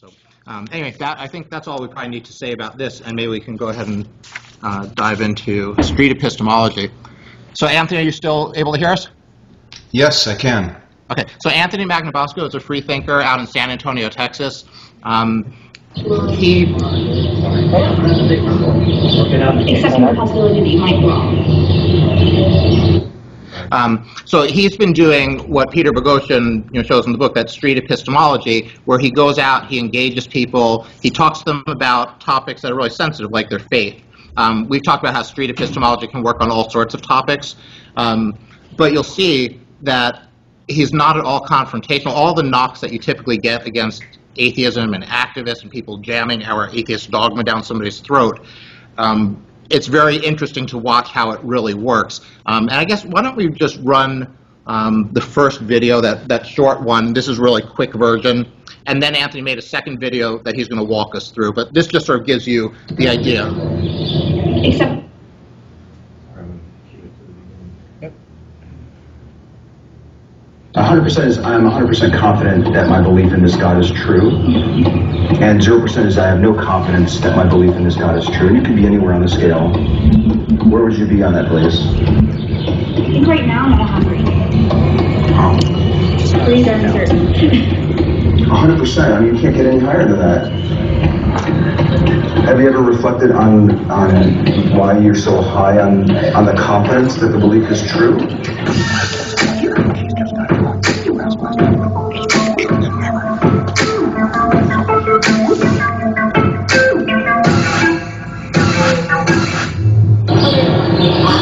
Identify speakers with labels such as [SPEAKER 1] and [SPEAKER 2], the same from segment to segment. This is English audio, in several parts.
[SPEAKER 1] So anyway, I think that's all we probably need to say about this, and maybe we can go ahead and dive into street epistemology. So Anthony, are you still able to hear us?
[SPEAKER 2] Yes, I can.
[SPEAKER 1] Okay, so Anthony Magnabosco is a free thinker out in San Antonio, Texas. He...
[SPEAKER 3] Accepting the possibility that you might be wrong.
[SPEAKER 1] So he's been doing what Peter Boghossian shows in the book, that street epistemology, where he goes out, he engages people, he talks to them about topics that are really sensitive, like their faith. We've talked about how street epistemology can work on all sorts of topics, but you'll see that he's not at all confrontational. All the knocks that you typically get against atheism and activists and people jamming our atheist dogma down somebody's throat, it's very interesting to watch how it really works. And I guess, why don't we just run the first video, that short one. This is a really quick version. And then Anthony made a second video that he's going to walk us through. But this just sort of gives you the idea.
[SPEAKER 3] Except
[SPEAKER 4] 100% is I'm 100% confident that my belief in this God is true, and 0% is I have no confidence that my belief in this God is true. And you could be anywhere on the scale. Where would you be on that, please?
[SPEAKER 3] I think right now I'm at 100.
[SPEAKER 4] Oh.
[SPEAKER 3] Pretty darn certain.
[SPEAKER 4] 100%. I mean, you can't get any higher than that. Have you ever reflected on why you're so high on the confidence that the belief is true?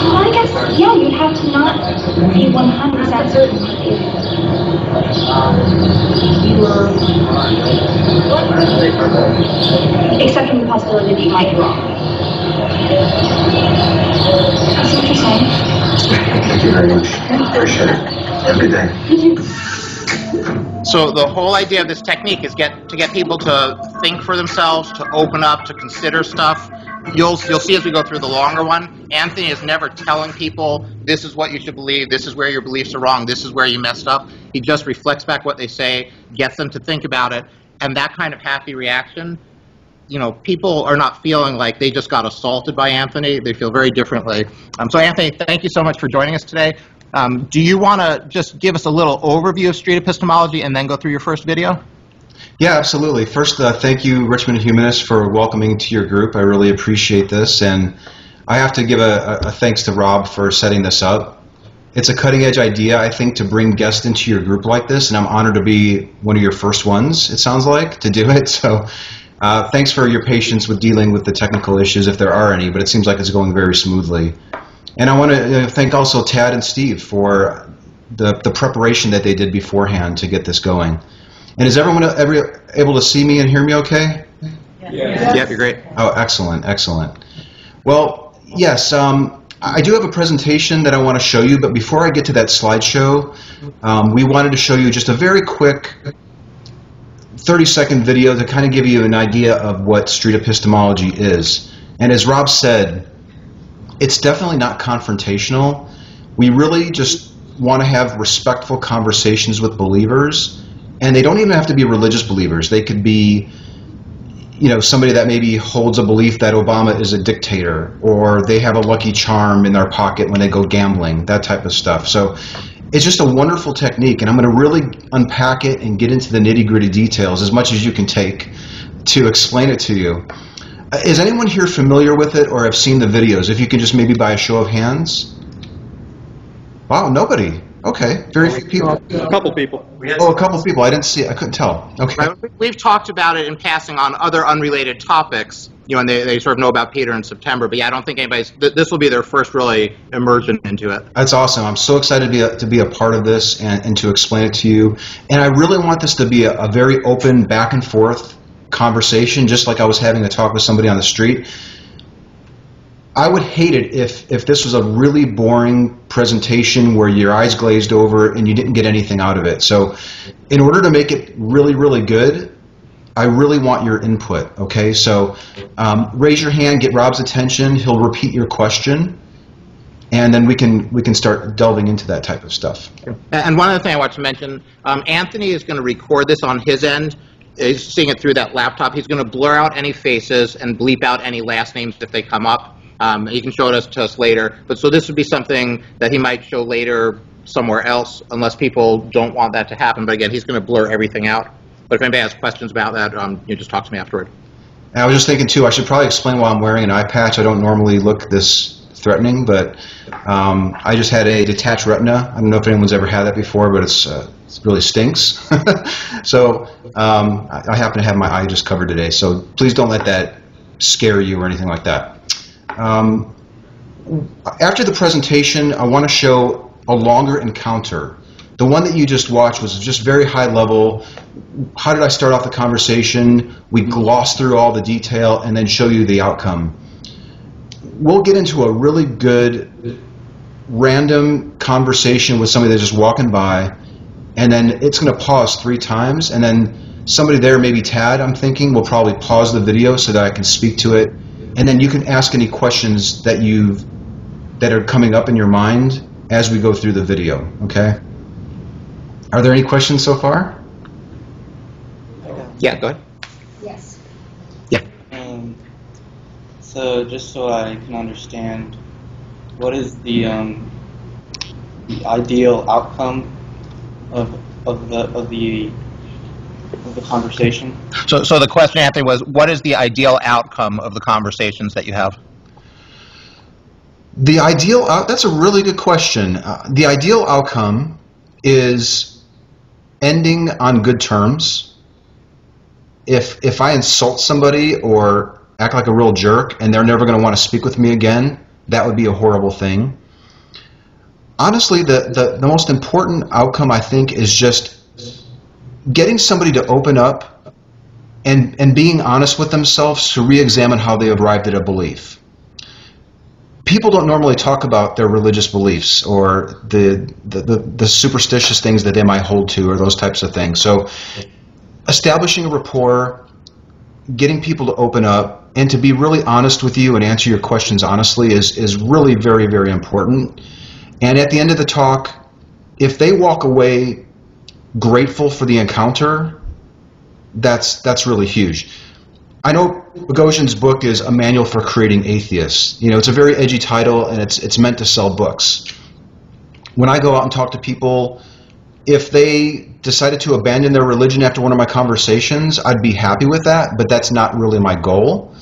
[SPEAKER 3] Well, I guess, yeah, you'd have to not be 100% certain. Accepting the possibility that you might be wrong. I see what you're saying.
[SPEAKER 4] Thank you very much. Appreciate it. Have a good day.
[SPEAKER 1] So the whole idea of this technique is to get people to think for themselves, to open up, to consider stuff. You'll see as we go through the longer one, Anthony is never telling people, this is what you should believe, this is where your beliefs are wrong, this is where you messed up. He just reflects back what they say, gets them to think about it, and that kind of happy reaction, people are not feeling like they just got assaulted by Anthony. They feel very differently. So Anthony, thank you so much for joining us today. Do you want to just give us a little overview of street epistemology and then go through your first video?
[SPEAKER 2] Yeah, absolutely. First, thank you, Richmond Humanists, for welcoming to your group. I really appreciate this, and I have to give a thanks to Rob for setting this up. It's a cutting-edge idea, I think, to bring guests into your group like this, and I'm honored to be one of your first ones, it sounds like, to do it. So thanks for your patience with dealing with the technical issues, if there are any, but it seems like it's going very smoothly. And I want to thank also Tad and Steve for the preparation that they did beforehand to get this going. And is everyone able to see me and hear me okay?
[SPEAKER 1] Yeah. Yep, you're great.
[SPEAKER 2] Oh, excellent, excellent. Well, yes, I do have a presentation that I want to show you, but before I get to that slideshow, we wanted to show you just a very quick 30-second video to kind of give you an idea of what street epistemology is. And as Rob said, it's definitely not confrontational. We really just want to have respectful conversations with believers, and they don't even have to be religious believers. They could be, somebody that maybe holds a belief that Obama is a dictator, or they have a lucky charm in their pocket when they go gambling, that type of stuff. So it's just a wonderful technique, and I'm going to really unpack it and get into the nitty-gritty details as much as you can take to explain it to you. Is anyone here familiar with it or have seen the videos? If you could just maybe by a show of hands. Wow, nobody. Okay, very few people.
[SPEAKER 5] A couple people.
[SPEAKER 2] Oh, a couple people. I didn't see it. I couldn't tell. Okay.
[SPEAKER 1] Right. We've talked about it in passing on other unrelated topics, and they sort of know about Peter in September. But yeah, I don't think this will be their first really immersion into it.
[SPEAKER 2] That's awesome. I'm so excited to be a part of this and to explain it to you. And I really want this to be a very open back and forth conversation, just like I was having a talk with somebody on the street. I would hate it if this was a really boring presentation where your eyes glazed over and you didn't get anything out of it. So in order to make it really, really good, I really want your input, okay? So raise your hand, get Rob's attention, he'll repeat your question, and then we can start delving into that type of stuff.
[SPEAKER 1] And one other thing I want to mention, Anthony is going to record this on his end. he's seeing it through that laptop. He's going to blur out any faces and bleep out any last names if they come up. He can show it to us later. But so this would be something that he might show later somewhere else, unless people don't want that to happen. But again, he's going to blur everything out. But if anybody has questions about that, you just talk to me afterward.
[SPEAKER 2] And I was just thinking, too, I should probably explain why I'm wearing an eye patch. I don't normally look this threatening, but I just had a detached retina. I don't know if anyone's ever had that before, but it really stinks. So I happen to have my eye just covered today. So please don't let that scare you or anything like that. After the presentation, I want to show a longer encounter. The one that you just watched was just very high level. How did I start off the conversation? We gloss through all the detail and then show you the outcome. We'll get into a really good random conversation with somebody that's just walking by, and then it's going to pause 3 times, and then somebody there, maybe Tad, I'm thinking, will probably pause the video so that I can speak to it, and then you can ask any questions that are coming up in your mind as we go through the video, okay? Are there any questions so far?
[SPEAKER 1] Yeah, go ahead.
[SPEAKER 3] Yes.
[SPEAKER 1] Yeah.
[SPEAKER 5] So just so I can understand, what is the ideal outcome of the conversation?
[SPEAKER 1] So the question, Anthony, was what is the ideal outcome of the conversations that you have?
[SPEAKER 2] The ideal that's a really good question. The ideal outcome is ending on good terms. If I insult somebody or act like a real jerk and they're never going to want to speak with me again, that would be a horrible thing. Honestly, the most important outcome, I think, is just getting somebody to open up and being honest with themselves to re-examine how they arrived at a belief. People don't normally talk about their religious beliefs or the superstitious things that they might hold to or those types of things. So establishing a rapport, getting people to open up and to be really honest with you and answer your questions honestly is really very, very important. And at the end of the talk, if they walk away grateful for the encounter, that's really huge. I know Boghossian's book is A Manual for Creating Atheists. You know, it's a very edgy title, and it's meant to sell books. When I go out and talk to people, if they decided to abandon their religion after one of my conversations, I'd be happy with that, but that's not really my goal.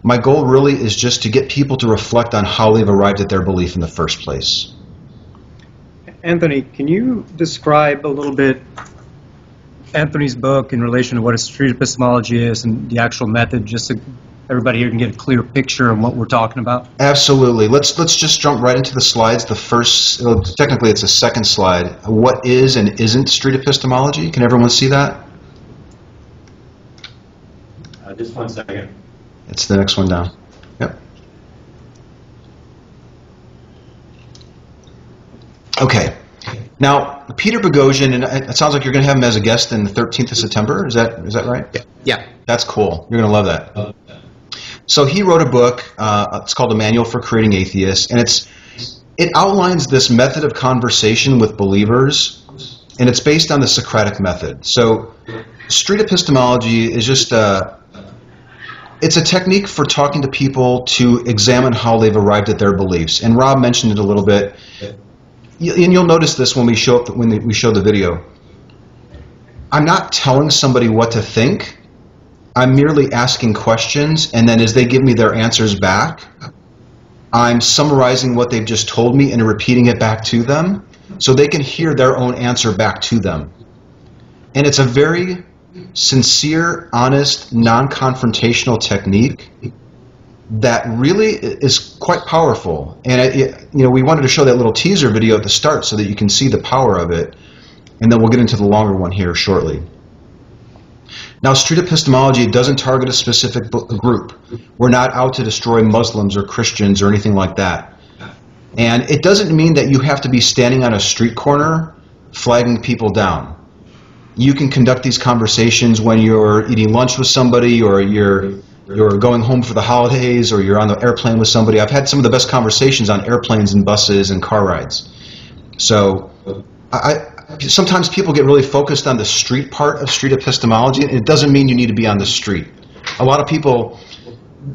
[SPEAKER 2] My goal really is just to get people to reflect on how they've arrived at their belief in the first place.
[SPEAKER 6] Anthony, can you describe a little bit Anthony's book in relation to what a street epistemology is and the actual method, just so everybody here can get a clear picture of what we're talking about?
[SPEAKER 2] Absolutely. Let's just jump right into the slides. The first, technically it's a second slide. What is and isn't street epistemology? Can everyone see that?
[SPEAKER 7] Just 1 second.
[SPEAKER 2] It's the next one down. Yep. Okay. Now, Peter Boghossian, and it sounds like you're going to have him as a guest in the 13th of September. Is that right?
[SPEAKER 1] Yeah.
[SPEAKER 2] That's cool. You're going to love that. So he wrote a book. It's called A Manual for Creating Atheists, and it outlines this method of conversation with believers, and it's based on the Socratic method. So street epistemology is just it's a technique for talking to people to examine how they've arrived at their beliefs. And Rob mentioned it a little bit. And you'll notice this when we show the video. I'm not telling somebody what to think. I'm merely asking questions, and then as they give me their answers back, I'm summarizing what they've just told me and repeating it back to them so they can hear their own answer back to them. And it's a very sincere, honest, non-confrontational technique that really is quite powerful. And we wanted to show that little teaser video at the start so that you can see the power of it, and then we'll get into the longer one here shortly. Now, street epistemology doesn't target a specific group. We're not out to destroy Muslims or Christians or anything like that. And it doesn't mean that you have to be standing on a street corner flagging people down. You can conduct these conversations when you're eating lunch with somebody, or you're going home for the holidays, or you're on the airplane with somebody. I've had some of the best conversations on airplanes and buses and car rides. So sometimes people get really focused on the street part of street epistemology, and it doesn't mean you need to be on the street. A lot of people,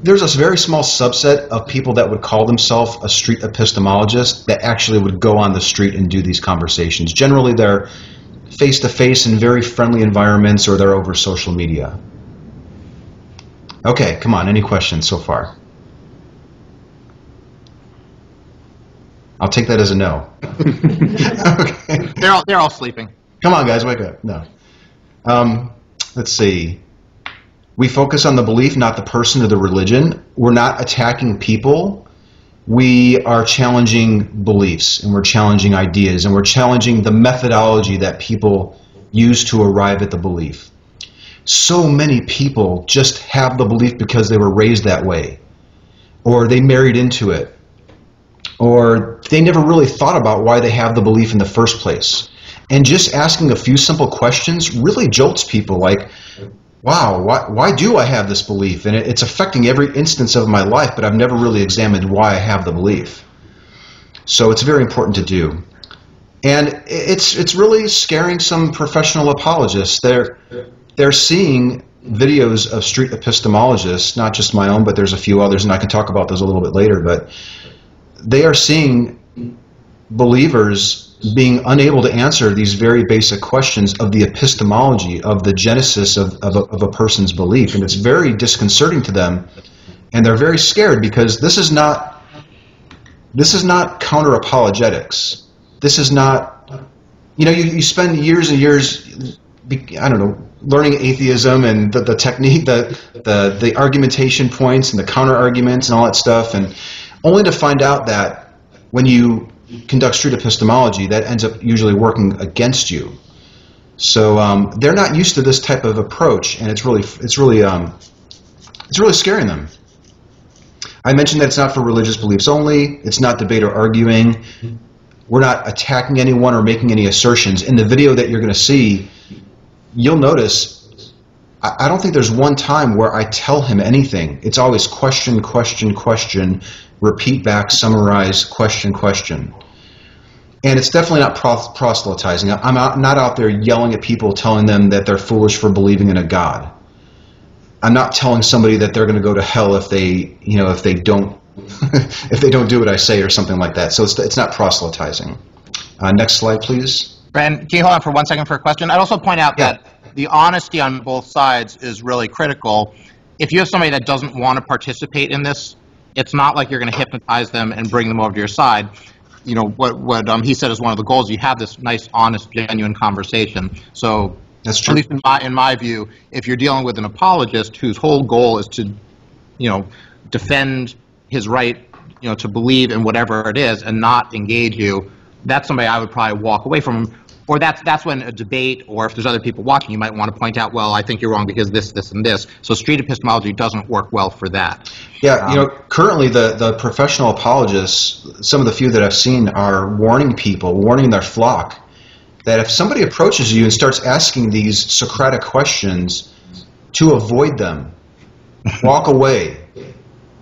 [SPEAKER 2] there's a very small subset of people that would call themselves a street epistemologist that actually would go on the street and do these conversations. Generally, they're face-to-face in very friendly environments, or they're over social media. Okay, come on, any questions so far? I'll take that as a no. Okay.
[SPEAKER 1] They're all sleeping.
[SPEAKER 2] Come on, guys, wake up. No. Let's see. We focus on the belief, not the person or the religion. We're not attacking people. We are challenging beliefs, and we're challenging ideas, and we're challenging the methodology that people use to arrive at the belief. So many people just have the belief because they were raised that way, or they married into it, or they never really thought about why they have the belief in the first place. And just asking a few simple questions really jolts people, like, wow, why do I have this belief? And it's affecting every instance of my life, but I've never really examined why I have the belief. So it's very important to do. And it's really scaring some professional apologists. They're seeing videos of street epistemologists, not just my own, but there's a few others, and I can talk about those a little bit later, but they are seeing believers being unable to answer these very basic questions of the epistemology, of the genesis of a person's belief, and it's very disconcerting to them, and they're very scared because this is not counter-apologetics. This is not, you spend years and years, I don't know, learning atheism and the technique, the argumentation points and the counter-arguments and all that stuff, and only to find out that when you conduct street epistemology, that ends up usually working against you. So they're not used to this type of approach, and it's really scaring them. I mentioned that it's not for religious beliefs only. It's not debate or arguing. We're not attacking anyone or making any assertions. In the video that you're going to see, you'll notice I don't think there's one time where I tell him anything. It's always question, question, question, repeat back, summarize, question, question. And it's definitely not proselytizing. I'm not out there yelling at people, telling them that they're foolish for believing in a God. I'm not telling somebody that they're going to go to hell if they don't if they don't do what I say or something like that. So it's not proselytizing. Next slide, please.
[SPEAKER 1] Brandon, can you hold on for 1 second for a question? I'd also point out that the honesty on both sides is really critical. If you have somebody that doesn't want to participate in this, it's not like you're going to hypnotize them and bring them over to your side. What he said is one of the goals. You have this nice, honest, genuine conversation. So
[SPEAKER 2] that's true.
[SPEAKER 1] At least in my view, if you're dealing with an apologist whose whole goal is to, defend his right, to believe in whatever it is and not engage you, that's somebody I would probably walk away from. Or that's when a debate, or if there's other people watching, you might want to point out, well, I think you're wrong because this, this, and this. So street epistemology doesn't work well for that.
[SPEAKER 2] Yeah, currently the professional apologists, some of the few that I've seen, are warning their flock, that if somebody approaches you and starts asking these Socratic questions, to avoid them, walk away,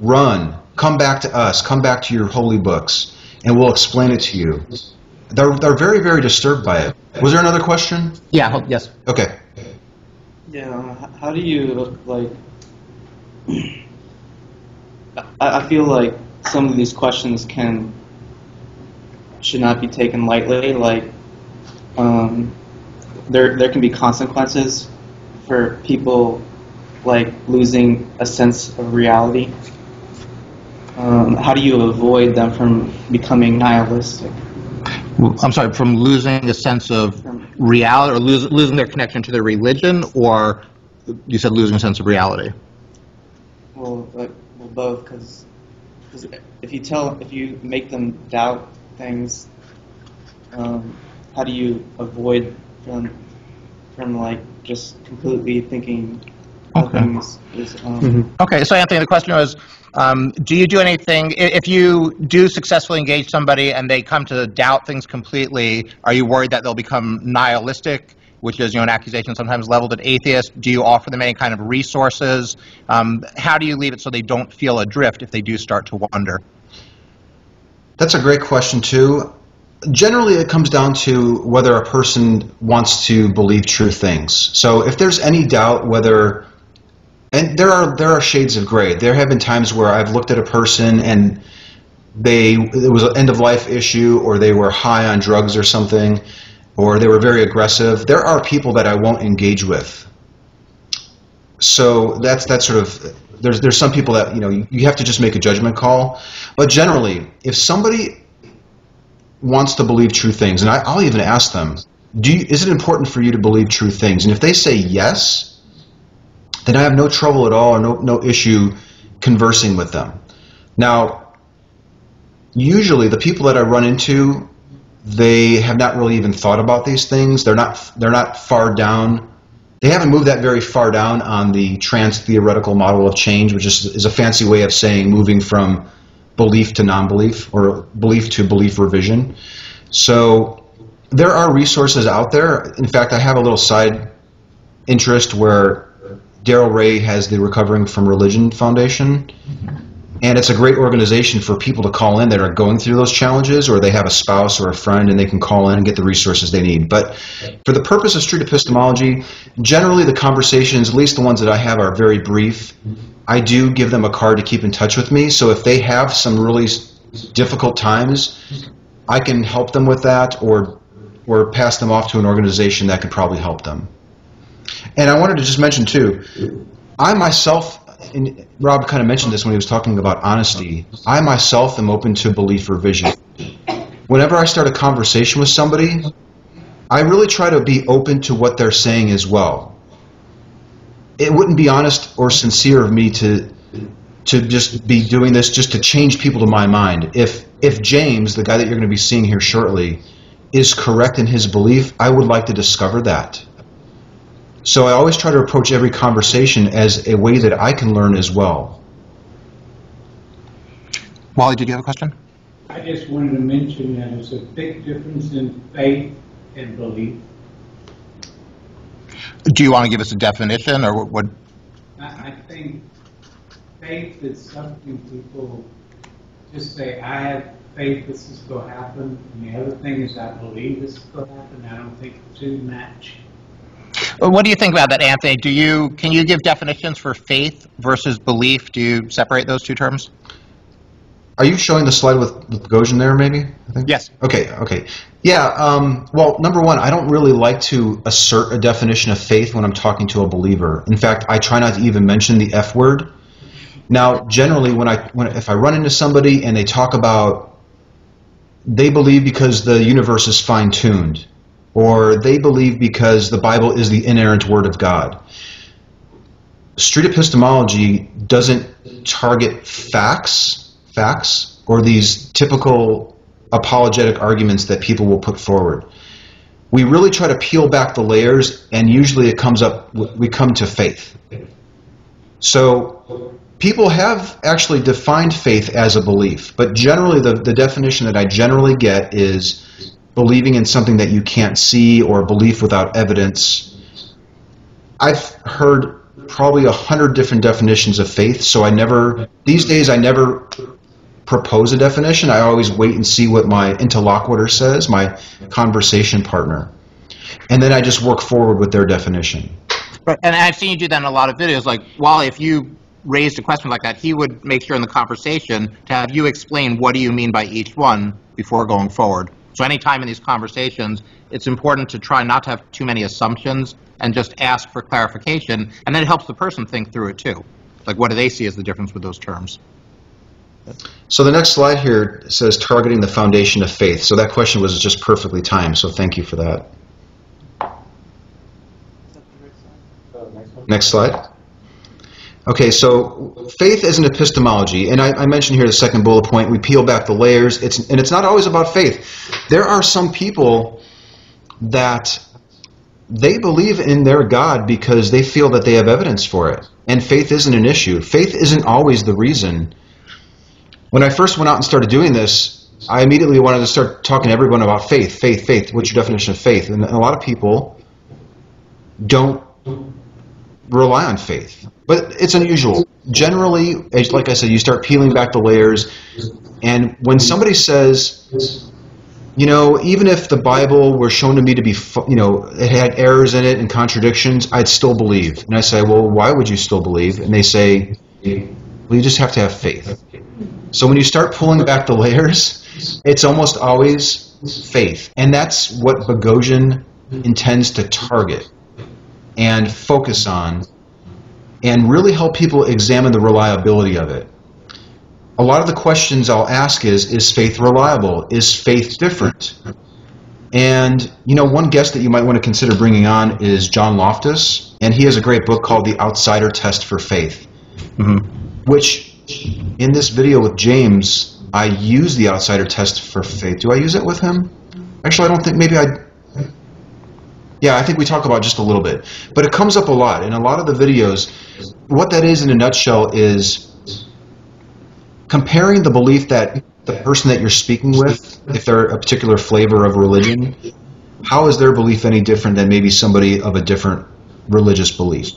[SPEAKER 2] run, come back to us, come back to your holy books, and we'll explain it to you. They're very, very disturbed by it. Was there another question?
[SPEAKER 1] Yeah, yes.
[SPEAKER 2] Okay.
[SPEAKER 5] Yeah, how do you, I feel like some of these questions should not be taken lightly, there can be consequences for people, losing a sense of reality. How do you avoid them from becoming nihilistic?
[SPEAKER 1] I'm sorry, from losing a sense of reality, or losing their connection to their religion, or you said losing a sense of reality?
[SPEAKER 5] Well, both, because if you make them doubt things, how do you avoid from just completely thinking things is
[SPEAKER 1] Okay, so Anthony, the question was, do you do anything, if you do successfully engage somebody and they come to doubt things completely, are you worried that they'll become nihilistic, which is an accusation sometimes leveled at atheists? Do you offer them any kind of resources? How do you leave it so they don't feel adrift if they do start to wonder?
[SPEAKER 2] That's a great question too. Generally, it comes down to whether a person wants to believe true things. So if there's any doubt whether, and there are shades of gray. There have been times where I've looked at a person and it was an end-of-life issue, or they were high on drugs or something, or they were very aggressive. There are people that I won't engage with. So that's sort of, there's some people that, you have to just make a judgment call. But generally, if somebody wants to believe true things, and I'll even ask them, is it important for you to believe true things? And if they say yes, then I have no trouble at all, or no issue conversing with them. Now, usually the people that I run into, they have not really even thought about these things. They're not far down. They haven't moved that very far down on the trans-theoretical model of change, which is a fancy way of saying moving from belief to non-belief, or belief to belief revision. So there are resources out there. In fact, I have a little side interest where Darrell Ray has the Recovering from Religion Foundation, and it's a great organization for people to call in that are going through those challenges, or they have a spouse or a friend and they can call in and get the resources they need. But for the purpose of street epistemology, generally the conversations, at least the ones that I have, are very brief. I do give them a card to keep in touch with me, so if they have some really difficult times, I can help them with that, or pass them off to an organization that could probably help them. And I wanted to just mention too, I myself, and Rob kind of mentioned this when he was talking about honesty, I myself am open to belief revision. Whenever I start a conversation with somebody, I really try to be open to what they're saying as well. It wouldn't be honest or sincere of me to just be doing this just to change people to my mind. If James, the guy that you're going to be seeing here shortly, is correct in his belief, I would like to discover that. So I always try to approach every conversation as a way that I can learn as well.
[SPEAKER 1] Wally, did you have a question?
[SPEAKER 8] I just wanted to mention that there's a big difference in faith and belief.
[SPEAKER 1] Do you want to give us a definition, or what?
[SPEAKER 8] I think faith is something people just say, I have faith this is going to happen, and the other thing is I believe this is going to happen. I don't think the two match.
[SPEAKER 1] What do you think about that, Anthony? Can you give definitions for faith versus belief? Do you separate those two terms?
[SPEAKER 2] Are you showing the slide with Boghossian there, maybe? I think?
[SPEAKER 1] Yes.
[SPEAKER 2] Okay. Yeah, well, number one, I don't really like to assert a definition of faith when I'm talking to a believer. In fact, I try not to even mention the F word. Now, generally, if I run into somebody and they talk about they believe because the universe is fine-tuned, or they believe because the Bible is the inerrant word of God, street epistemology doesn't target facts, or these typical apologetic arguments that people will put forward. We really try to peel back the layers, and usually we come to faith. So people have actually defined faith as a belief, but generally the definition that I generally get is believing in something that you can't see, or belief without evidence. I've heard probably 100 different definitions of faith, so these days I never propose a definition. I always wait and see what my interlocutor says, my conversation partner, and then I just work forward with their definition.
[SPEAKER 1] Right, and I've seen you do that in a lot of videos. Like, Wally, if you raised a question like that, he would make sure in the conversation to have you explain what do you mean by each one before going forward. So anytime in these conversations, it's important to try not to have too many assumptions and just ask for clarification, and then it helps the person think through it too. Like, what do they see as the difference with those terms?
[SPEAKER 2] So the next slide here says targeting the foundation of faith. So that question was just perfectly timed, so thank you for that. Next slide. Okay, so faith is an epistemology, and I mentioned here the second bullet point, we peel back the layers, and it's not always about faith. There are some people that they believe in their God because they feel that they have evidence for it, and faith isn't an issue. Faith isn't always the reason. When I first went out and started doing this, I immediately wanted to start talking to everyone about faith. Faith, what's your definition of faith? And a lot of people don't rely on faith. But it's unusual. Generally, like I said, you start peeling back the layers, and when somebody says, you know, even if the Bible were shown to me to be, you know, it had errors in it and contradictions, I'd still believe. And I say, well, why would you still believe? And they say, well, you just have to have faith. So when you start pulling back the layers, it's almost always faith. And that's what Boghossian intends to target and focus on and really help people examine the reliability of it. A lot of the questions I'll ask is faith reliable? Is faith different? And, you know, one guest that you might want to consider bringing on is John Loftus, and he has a great book called The Outsider Test for Faith, which in this video with James, I use the outsider test for faith. Do I use it with him? Actually, I don't think, maybe yeah, I think we talk about it just a little bit. But it comes up a lot. In a lot of the videos, what that is in a nutshell is comparing the belief that the person that you're speaking with, if they're a particular flavor of religion, how is their belief any different than maybe somebody of a different religious belief?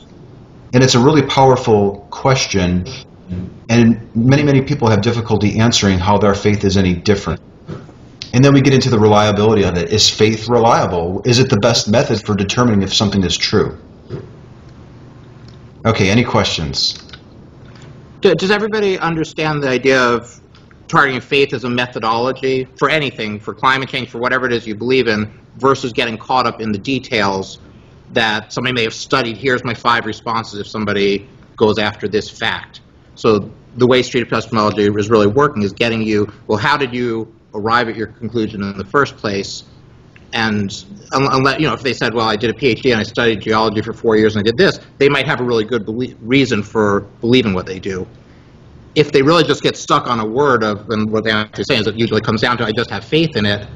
[SPEAKER 2] And it's a really powerful question, and many, many people have difficulty answering how their faith is any different. And then we get into the reliability of it. Is faith reliable? Is it the best method for determining if something is true? Okay, any questions?
[SPEAKER 1] Does everybody understand the idea of targeting faith as a methodology for anything, for climate change, for whatever it is you believe in, versus getting caught up in the details that somebody may have studied? Here's my 5 responses if somebody goes after this fact. So the way Street Epistemology is really working is getting you, well, how did you arrive at your conclusion in the first place? And unless, you know, if they said, well, I did a PhD and I studied geology for 4 years and I did this, they might have a really good reason for believing what they do. If they really just get stuck on a word of, and what they actually say is it usually comes down to, I just have faith in it,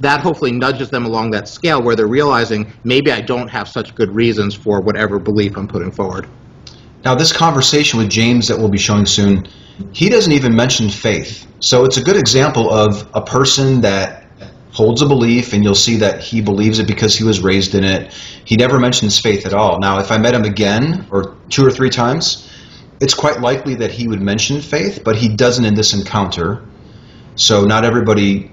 [SPEAKER 1] that hopefully nudges them along that scale where they're realizing maybe I don't have such good reasons for whatever belief I'm putting forward.
[SPEAKER 2] Now, this conversation with James that we'll be showing soon, he doesn't even mention faith. So it's a good example of a person that holds a belief, and you'll see that he believes it because he was raised in it. He never mentions faith at all. Now, if I met him again, or 2 or 3 times, it's quite likely that he would mention faith, but he doesn't in this encounter. So not everybody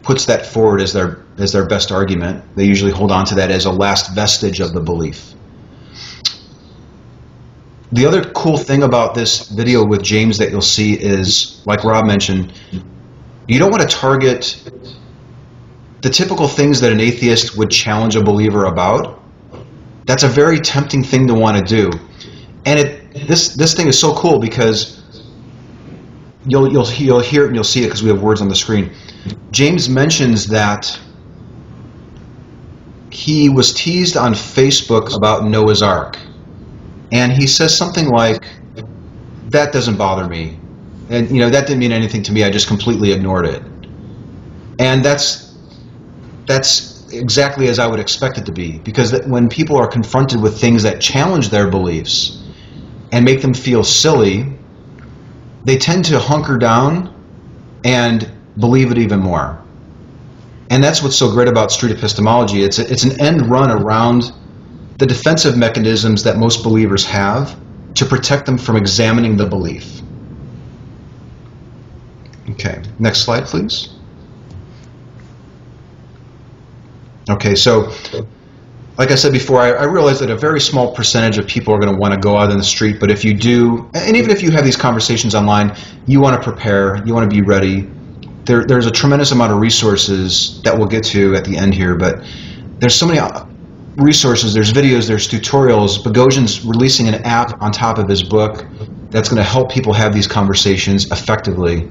[SPEAKER 2] puts that forward as their best argument. They usually hold on to that as a last vestige of the belief. The other cool thing about this video with James that you'll see is, like Rob mentioned, you don't want to target the typical things that an atheist would challenge a believer about. That's a very tempting thing to want to do. And this thing is so cool because you'll hear it and you'll see it because we have words on the screen. James mentions that he was teased on Facebook about Noah's Ark. And he says something like, that doesn't bother me. And, you know, that didn't mean anything to me. I just completely ignored it. And that's exactly as I would expect it to be. Because when people are confronted with things that challenge their beliefs and make them feel silly, they tend to hunker down and believe it even more. And that's what's so great about Street Epistemology. It's an end run around the defensive mechanisms that most believers have to protect them from examining the belief. Okay, next slide, please. Okay, so like I said before, I realize that a very small percentage of people are going to want to go out in the street, but if you do, and even if you have these conversations online, you want to prepare, you want to be ready. There's a tremendous amount of resources that we'll get to at the end here, but there's so many resources, there's videos, there's tutorials. Boghossian's releasing an app on top of his book that's going to help people have these conversations effectively.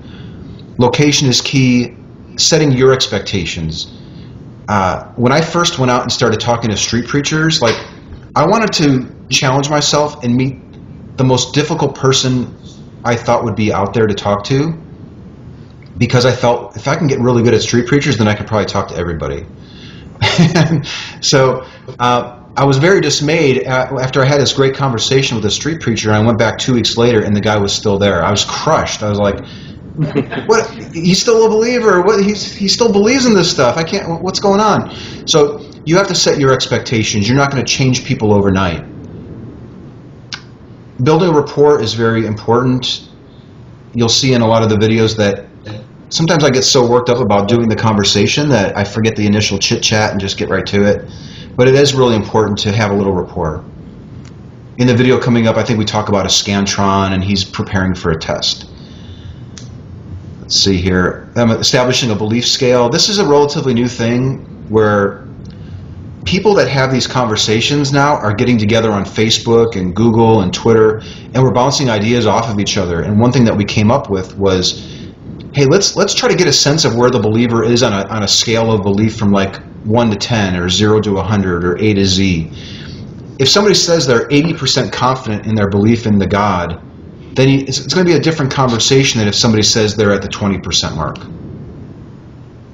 [SPEAKER 2] Location is key, setting your expectations. When I first went out and started talking to street preachers, like, I wanted to challenge myself and meet the most difficult person I thought would be out there to talk to, because I felt if I can get really good at street preachers, then I could probably talk to everybody. So I was very dismayed after I had this great conversation with a street preacher. I went back 2 weeks later, and the guy was still there. I was crushed. I was like, "What? He's still a believer? What? He still believes in this stuff? I can't. What's going on?" So you have to set your expectations. You're not going to change people overnight. Building a rapport is very important. You'll see in a lot of the videos that sometimes I get so worked up about doing the conversation that I forget the initial chit-chat and just get right to it. But it is really important to have a little rapport. In the video coming up, I think we talk about a scantron, and he's preparing for a test. Let's see here. Establishing a belief scale. This is a relatively new thing where people that have these conversations now are getting together on Facebook and Google and Twitter, and we're bouncing ideas off of each other. And one thing that we came up with was, hey, let's try to get a sense of where the believer is on a scale of belief from like 1 to 10 or 0 to 100 or A to Z. If somebody says they're 80% confident in their belief in the God, then it's going to be a different conversation than if somebody says they're at the 20% mark.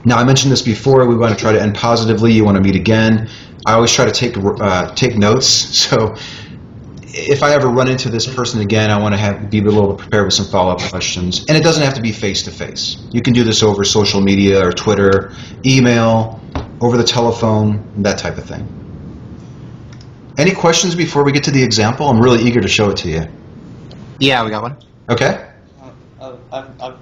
[SPEAKER 2] Now, I mentioned this before. We want to try to end positively. You want to meet again. I always try to take notes. So if I ever run into this person again, I want to be able to prepare with some follow-up questions. And it doesn't have to be face-to-face. You can do this over social media or Twitter, email, over the telephone, that type of thing. Any questions before we get to the example? I'm really eager to show it to you.
[SPEAKER 1] Yeah, we got one.
[SPEAKER 2] Okay.
[SPEAKER 5] I've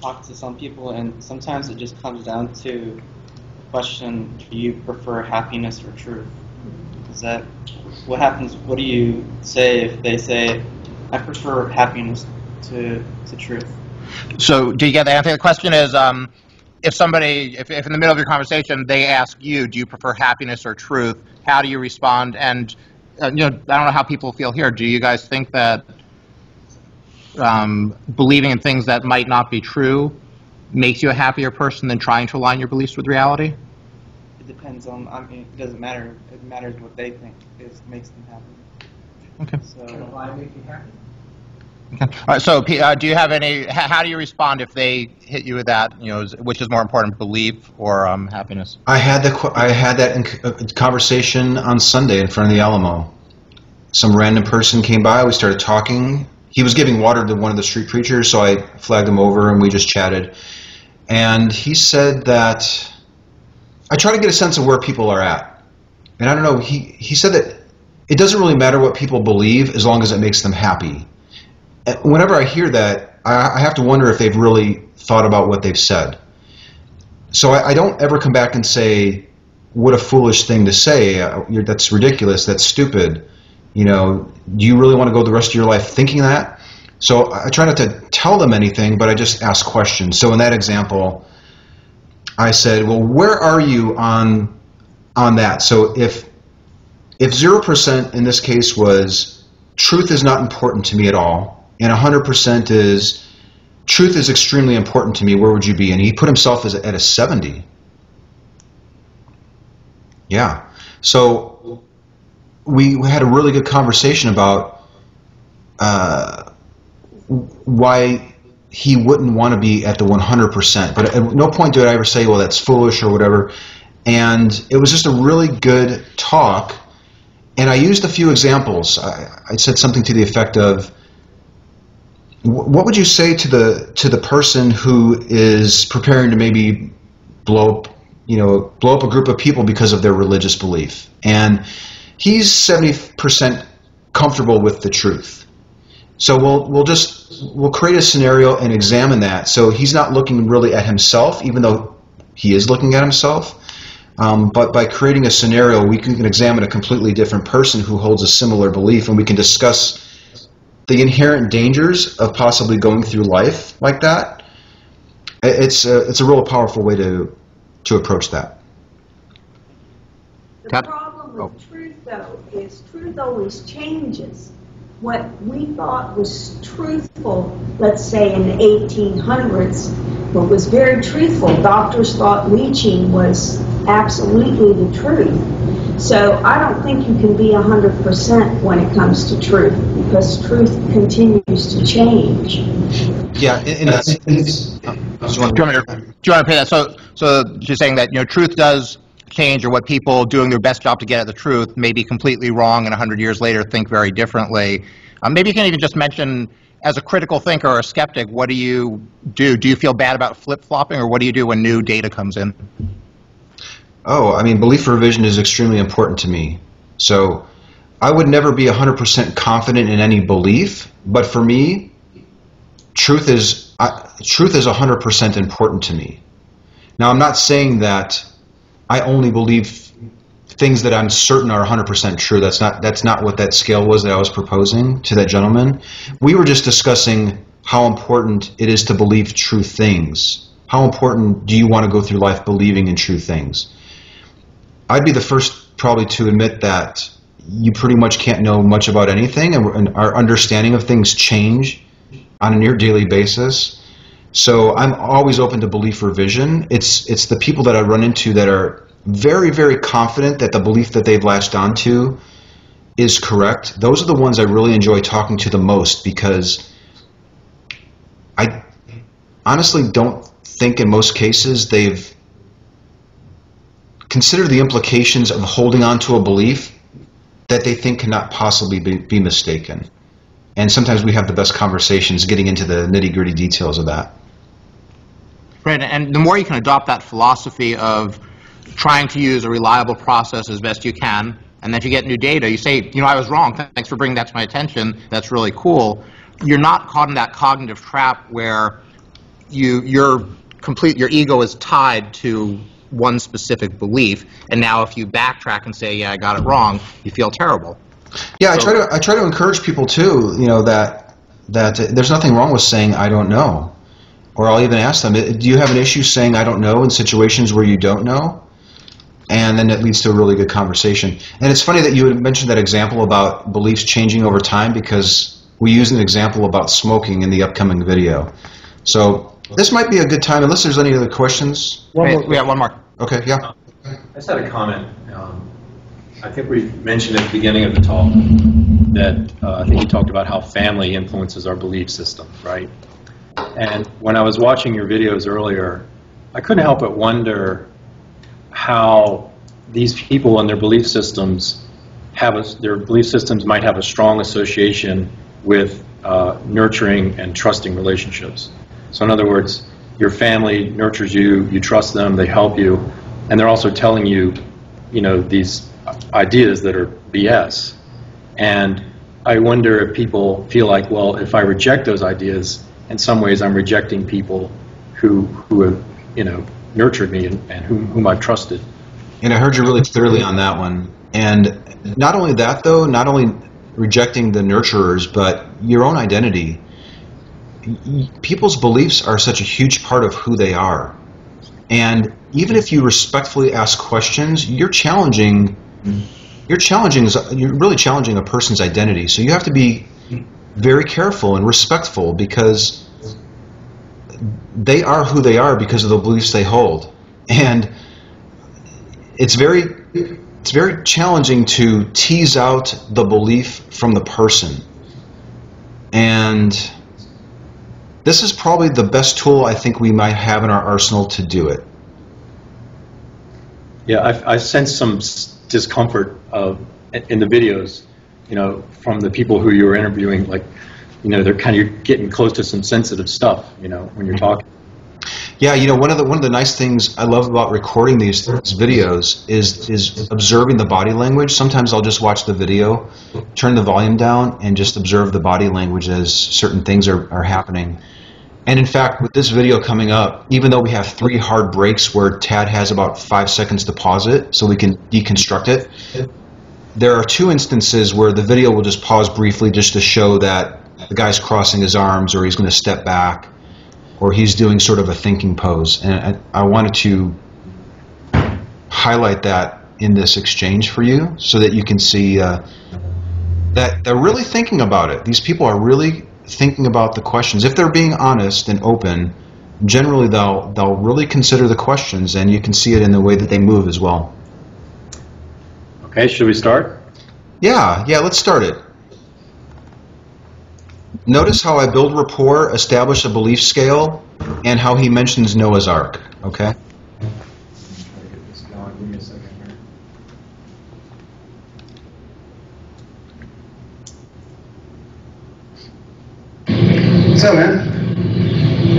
[SPEAKER 5] talked to some people, and sometimes it just comes down to the question: do you prefer happiness or truth? Is that what happens? What do you say if they say, "I prefer happiness to truth"?
[SPEAKER 1] So, do you get the answer? The question is, if somebody, if in the middle of your conversation they ask you, "Do you prefer happiness or truth?" How do you respond? And I don't know how people feel here. Do you guys think that believing in things that might not be true makes you a happier person than trying to align your beliefs with reality?
[SPEAKER 5] It depends on. I mean, it doesn't matter. It matters what they think. It makes them happy.
[SPEAKER 1] Okay.
[SPEAKER 5] So
[SPEAKER 8] Why make you happy?
[SPEAKER 1] Okay. All right. So, do you have any? How do you respond if they hit you with that? Which is more important, belief or happiness?
[SPEAKER 2] I had that conversation on Sunday in front of the Alamo. Some random person came by. We started talking. He was giving water to one of the street preachers, so I flagged him over and we just chatted. And he said that I try to get a sense of where people are at. And I don't know. He said that it doesn't really matter what people believe as long as it makes them happy. Whenever I hear that, I have to wonder if they've really thought about what they've said. So I don't ever come back and say, what a foolish thing to say. That's ridiculous. That's stupid. Do you really want to go the rest of your life thinking that? So I try not to tell them anything, but I just ask questions. So in that example, I said, well, where are you on that? So if 0% in this case was truth is not important to me at all, and 100% is truth is extremely important to me, where would you be? And he put himself at a 70. Yeah. So we had a really good conversation about why he wouldn't want to be at the 100%. But at no point did I ever say, well, that's foolish or whatever. And it was just a really good talk. And I used a few examples. I said something to the effect of, what would you say to the person who is preparing to maybe blow up a group of people because of their religious belief? And he's 70% comfortable with the truth. So we'll create a scenario and examine that. So he's not looking really at himself, even though he is looking at himself. But by creating a scenario, we can examine a completely different person who holds a similar belief, and we can discuss the inherent dangers of possibly going through life like that. It's a real powerful way to approach that.
[SPEAKER 9] The problem with truth, though, is truth always changes. What we thought was truthful, let's say in the 1800s, what was very truthful, doctors thought leeching was absolutely the truth. So I don't think you can be 100% when it comes to truth, because truth continues to change.
[SPEAKER 2] Yeah, do you want
[SPEAKER 1] to pay that? So you're saying that truth does change, or what people doing their best job to get at the truth may be completely wrong, and 100 years later think very differently. Maybe you can even just mention, as a critical thinker or a skeptic, what do you do? Do you feel bad about flip-flopping, or what do you do when new data comes in?
[SPEAKER 2] Oh, I mean, belief revision is extremely important to me. So I would never be 100% confident in any belief, but for me, truth is truth is 100% important to me. Now, I'm not saying that I only believe things that I'm certain are 100% true. That's not what that scale was that I was proposing to that gentleman. We were just discussing how important it is to believe true things. How important do you want to go through life believing in true things? I'd be the first probably to admit that you pretty much can't know much about anything, and our understanding of things change on a near daily basis. So I'm always open to belief revision. It's the people that I run into that are very, very confident that the belief that they've latched onto is correct. Those are the ones I really enjoy talking to the most, because I honestly don't think in most cases they've considered the implications of holding on to a belief that they think cannot possibly be mistaken. And sometimes we have the best conversations getting into the nitty-gritty details of that.
[SPEAKER 1] Right, and the more you can adopt that philosophy of trying to use a reliable process as best you can, and then if you get new data, you say, you know, I was wrong, thanks for bringing that to my attention, that's really cool. You're not caught in that cognitive trap where your ego is tied to one specific belief, and now if you backtrack and say, yeah, I got it wrong, you feel terrible.
[SPEAKER 2] Yeah, so, I try to encourage people too, you know, that there's nothing wrong with saying I don't know. Or I'll even ask them, do you have an issue saying I don't know in situations where you don't know? And then it leads to a really good conversation. And it's funny that you had mentioned that example about beliefs changing over time, because we use an example about smoking in the upcoming video. So this might be a good time, unless there's any other questions.
[SPEAKER 1] We have one more.
[SPEAKER 2] Okay, yeah.
[SPEAKER 7] I just had a comment. I think we mentioned at the beginning of the talk that I think you talked about how family influences our belief system, right? And when I was watching your videos earlier, I couldn't help but wonder how these people and their belief systems might have a strong association with nurturing and trusting relationships. So in other words, your family nurtures you, you trust them, they help you, and they're also telling you, you know, these ideas that are BS. And I wonder if people feel like, well, if I reject those ideas, in some ways I'm rejecting people who have, you know, nurtured me and whom I've trusted.
[SPEAKER 2] And I heard you really clearly on that one. And not only that, though, not only rejecting the nurturers, but your own identity. People's beliefs are such a huge part of who they are. And even if you respectfully ask questions, you're really challenging a person's identity. So you have to be very careful and respectful, because they are who they are because of the beliefs they hold. And it's very challenging to tease out the belief from the person. And this is probably the best tool I think we might have in our arsenal to do it.
[SPEAKER 7] Yeah, I sense some discomfort in the videos, you know, from the people who you were interviewing. Like, you know, they're kind of getting close to some sensitive stuff, you know, when you're talking.
[SPEAKER 2] Yeah, you know, one of the nice things I love about recording these videos is observing the body language. Sometimes I'll just watch the video, turn the volume down, and just observe the body language as certain things are happening. And in fact, with this video coming up, even though we have 3 hard breaks where Tad has about 5 seconds to pause it so we can deconstruct it, there are 2 instances where the video will just pause briefly just to show that the guy's crossing his arms, or he's going to step back, or he's doing sort of a thinking pose. And I wanted to highlight that in this exchange for you so that you can see that they're really thinking about it. These people are really thinking about the questions. If they're being honest and open, generally they'll really consider the questions, and you can see it in the way that they move as well.
[SPEAKER 7] Okay, should we start?
[SPEAKER 2] Yeah, let's start it. Notice how I build rapport, establish a belief scale, and how he mentions Noah's Ark, okay?
[SPEAKER 7] Try to get this going. Give me a second here.
[SPEAKER 4] What's up, man?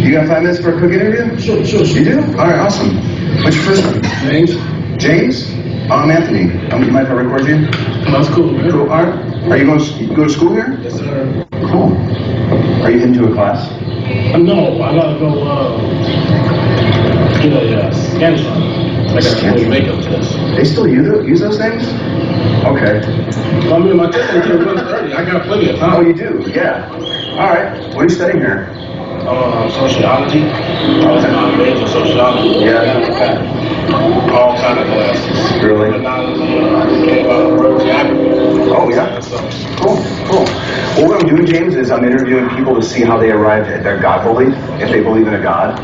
[SPEAKER 4] You got 5 minutes for a quick interview? Sure. You do? All right, awesome. What's your first name? James. James? I'm Anthony. You mind if I record you? That's cool, man. Cool. All right. Are you going to school here? Yes, sir. Cool. Are you into a class?
[SPEAKER 10] No, I gotta go get a Scantron. I gotta do a makeup test.
[SPEAKER 4] They still use those things? Okay.
[SPEAKER 10] Well, I mean, my test until 1:30. I got plenty of time.
[SPEAKER 4] Oh, you do? Yeah. All right. What are you studying here?
[SPEAKER 10] Sociology. I was in my major sociology.
[SPEAKER 4] Yeah.
[SPEAKER 10] All kind of classes.
[SPEAKER 4] Really? Oh, yeah. Cool, cool. Well, what I'm doing, James, is I'm interviewing people to see how they arrived at their God belief, if they believe in a God.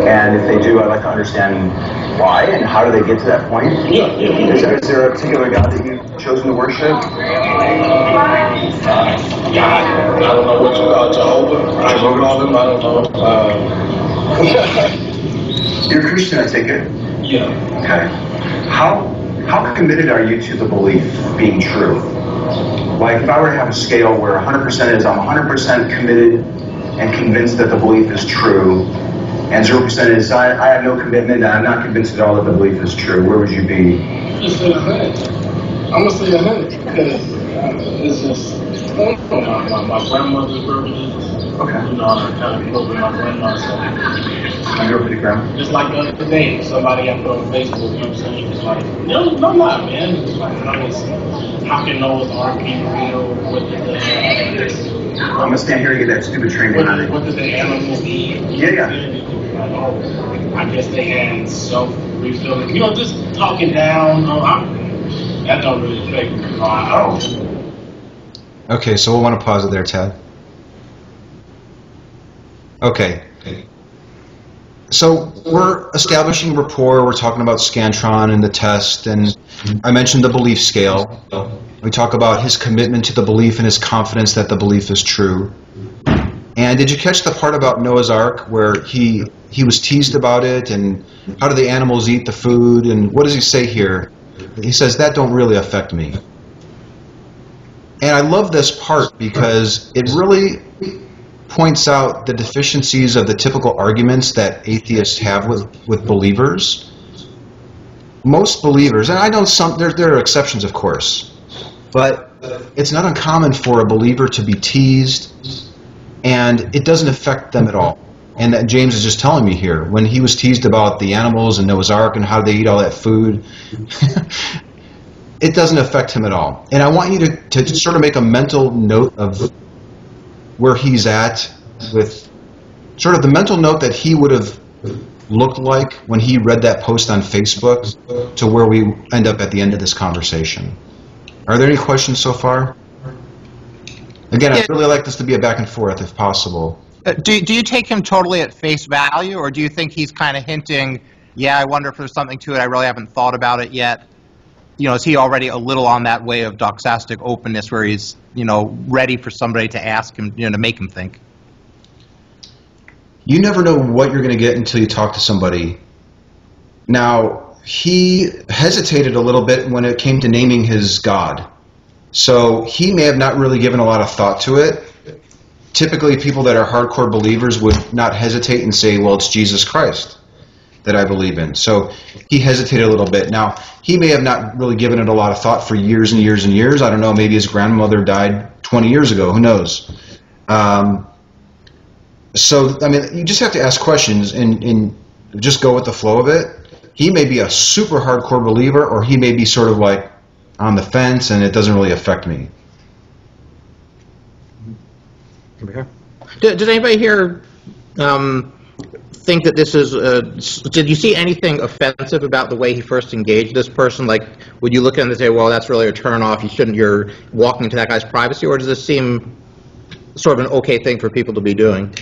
[SPEAKER 4] And if they do, I'd like to understand why and how do they get to that point.
[SPEAKER 10] Yeah.
[SPEAKER 4] Is there a particular God that you've chosen to worship?
[SPEAKER 10] God, I don't know what you call Jehovah. I don't know.
[SPEAKER 4] You're a Christian, I take it?
[SPEAKER 10] Yeah.
[SPEAKER 4] Okay. How committed are you to the belief being true? Like, if I were to have a scale where 100% is I'm 100% committed and convinced that the belief is true, and 0% is I have no commitment and I'm not convinced at all that the belief is true, where would you be?
[SPEAKER 10] Just say 100. I'm gonna say 100 because it's just my grandmother's very religious.
[SPEAKER 4] Okay.
[SPEAKER 10] You know, I kind of grew up with my grandma, so
[SPEAKER 4] I grew up with your grandma.
[SPEAKER 10] just like the other day, somebody I put on Facebook, you know what I'm saying? It's like, no lie, man. It's like, how can Noah's Ark be real? What did
[SPEAKER 4] I'm gonna stand here and get that stupid train behind it.
[SPEAKER 10] what did the animals eat?
[SPEAKER 4] Yeah.
[SPEAKER 10] Like, oh, I guess they had self-refilling. You know, just talking down. That don't really affect me.
[SPEAKER 2] Okay, so we'll want to pause it there, Ted. Okay. So we're establishing rapport, we're talking about Scantron and the test, and I mentioned the belief scale. We talk about his commitment to the belief and his confidence that the belief is true. And did you catch the part about Noah's Ark where he was teased about it, and how do the animals eat the food, and what does he say here? He says, that don't really affect me. And I love this part because it really points out the deficiencies of the typical arguments that atheists have with believers. Most believers, and I know there are exceptions, of course, but it's not uncommon for a believer to be teased, and it doesn't affect them at all. And that James is just telling me here, when he was teased about the animals and Noah's Ark and how they eat all that food, it doesn't affect him at all. And I want you to sort of make a mental note of where he's at, with sort of the mental note that he would have looked like when he read that post on Facebook to where we end up at the end of this conversation. Are there any questions so far? Again, I'd really like this to be a back and forth if possible.
[SPEAKER 1] Do you take him totally at face value, or do you think he's kind of hinting, yeah, I wonder if there's something to it, I really haven't thought about it yet? You know, is he already a little on that way of doxastic openness where he's, you know, ready for somebody to ask him, you know, to make him think?
[SPEAKER 2] You never know what you're going to get until you talk to somebody. Now, he hesitated a little bit when it came to naming his God. So he may have not really given a lot of thought to it. Typically, people that are hardcore believers would not hesitate and say, well, it's Jesus Christ that I believe in. So he hesitated a little bit. Now, he may have not really given it a lot of thought for years and years and years. I don't know, maybe his grandmother died 20 years ago. Who knows? So, I mean, you just have to ask questions and just go with the flow of it. He may be a super hardcore believer, or he may be sort of like on the fence and it doesn't really affect me.
[SPEAKER 1] Did anybody here think that this is, did you see anything offensive about the way he first engaged this person? Like, would you look at him and say, well, that's really a turn-off, you're walking into that guy's privacy, or does this seem sort of an okay thing for people to be doing?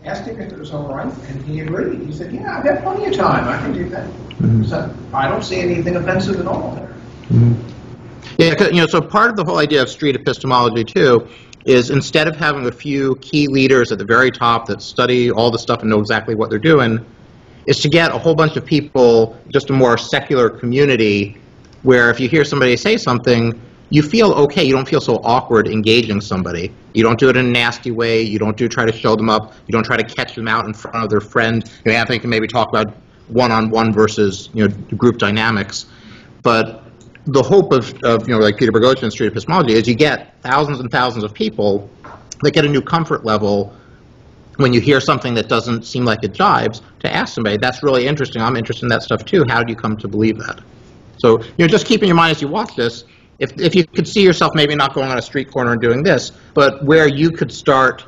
[SPEAKER 11] Asked him if it was all right, and he agreed. He said, yeah, I've had plenty of time, I can do that. So I don't see anything offensive at all there.
[SPEAKER 1] Yeah, 'cause, you know, so part of the whole idea of street epistemology, too, is instead of having a few key leaders at the very top that study all the stuff and know exactly what they're doing, is to get a whole bunch of people, just a more secular community, where if you hear somebody say something, you feel okay, you don't feel so awkward engaging somebody. You don't do it in a nasty way, you don't try to show them up, you don't try to catch them out in front of their friend. You know, Anthony can maybe talk about one-on-one versus, you know, group dynamics. But the hope of you know, like Peter Boghossian Street Epistemology is you get thousands and thousands of people that get a new comfort level when you hear something that doesn't seem like it jives, to ask somebody, that's really interesting. I'm interested in that stuff too. How did you come to believe that? So, just keep in your mind as you watch this, if you could see yourself maybe not going on a street corner and doing this, but where you could start,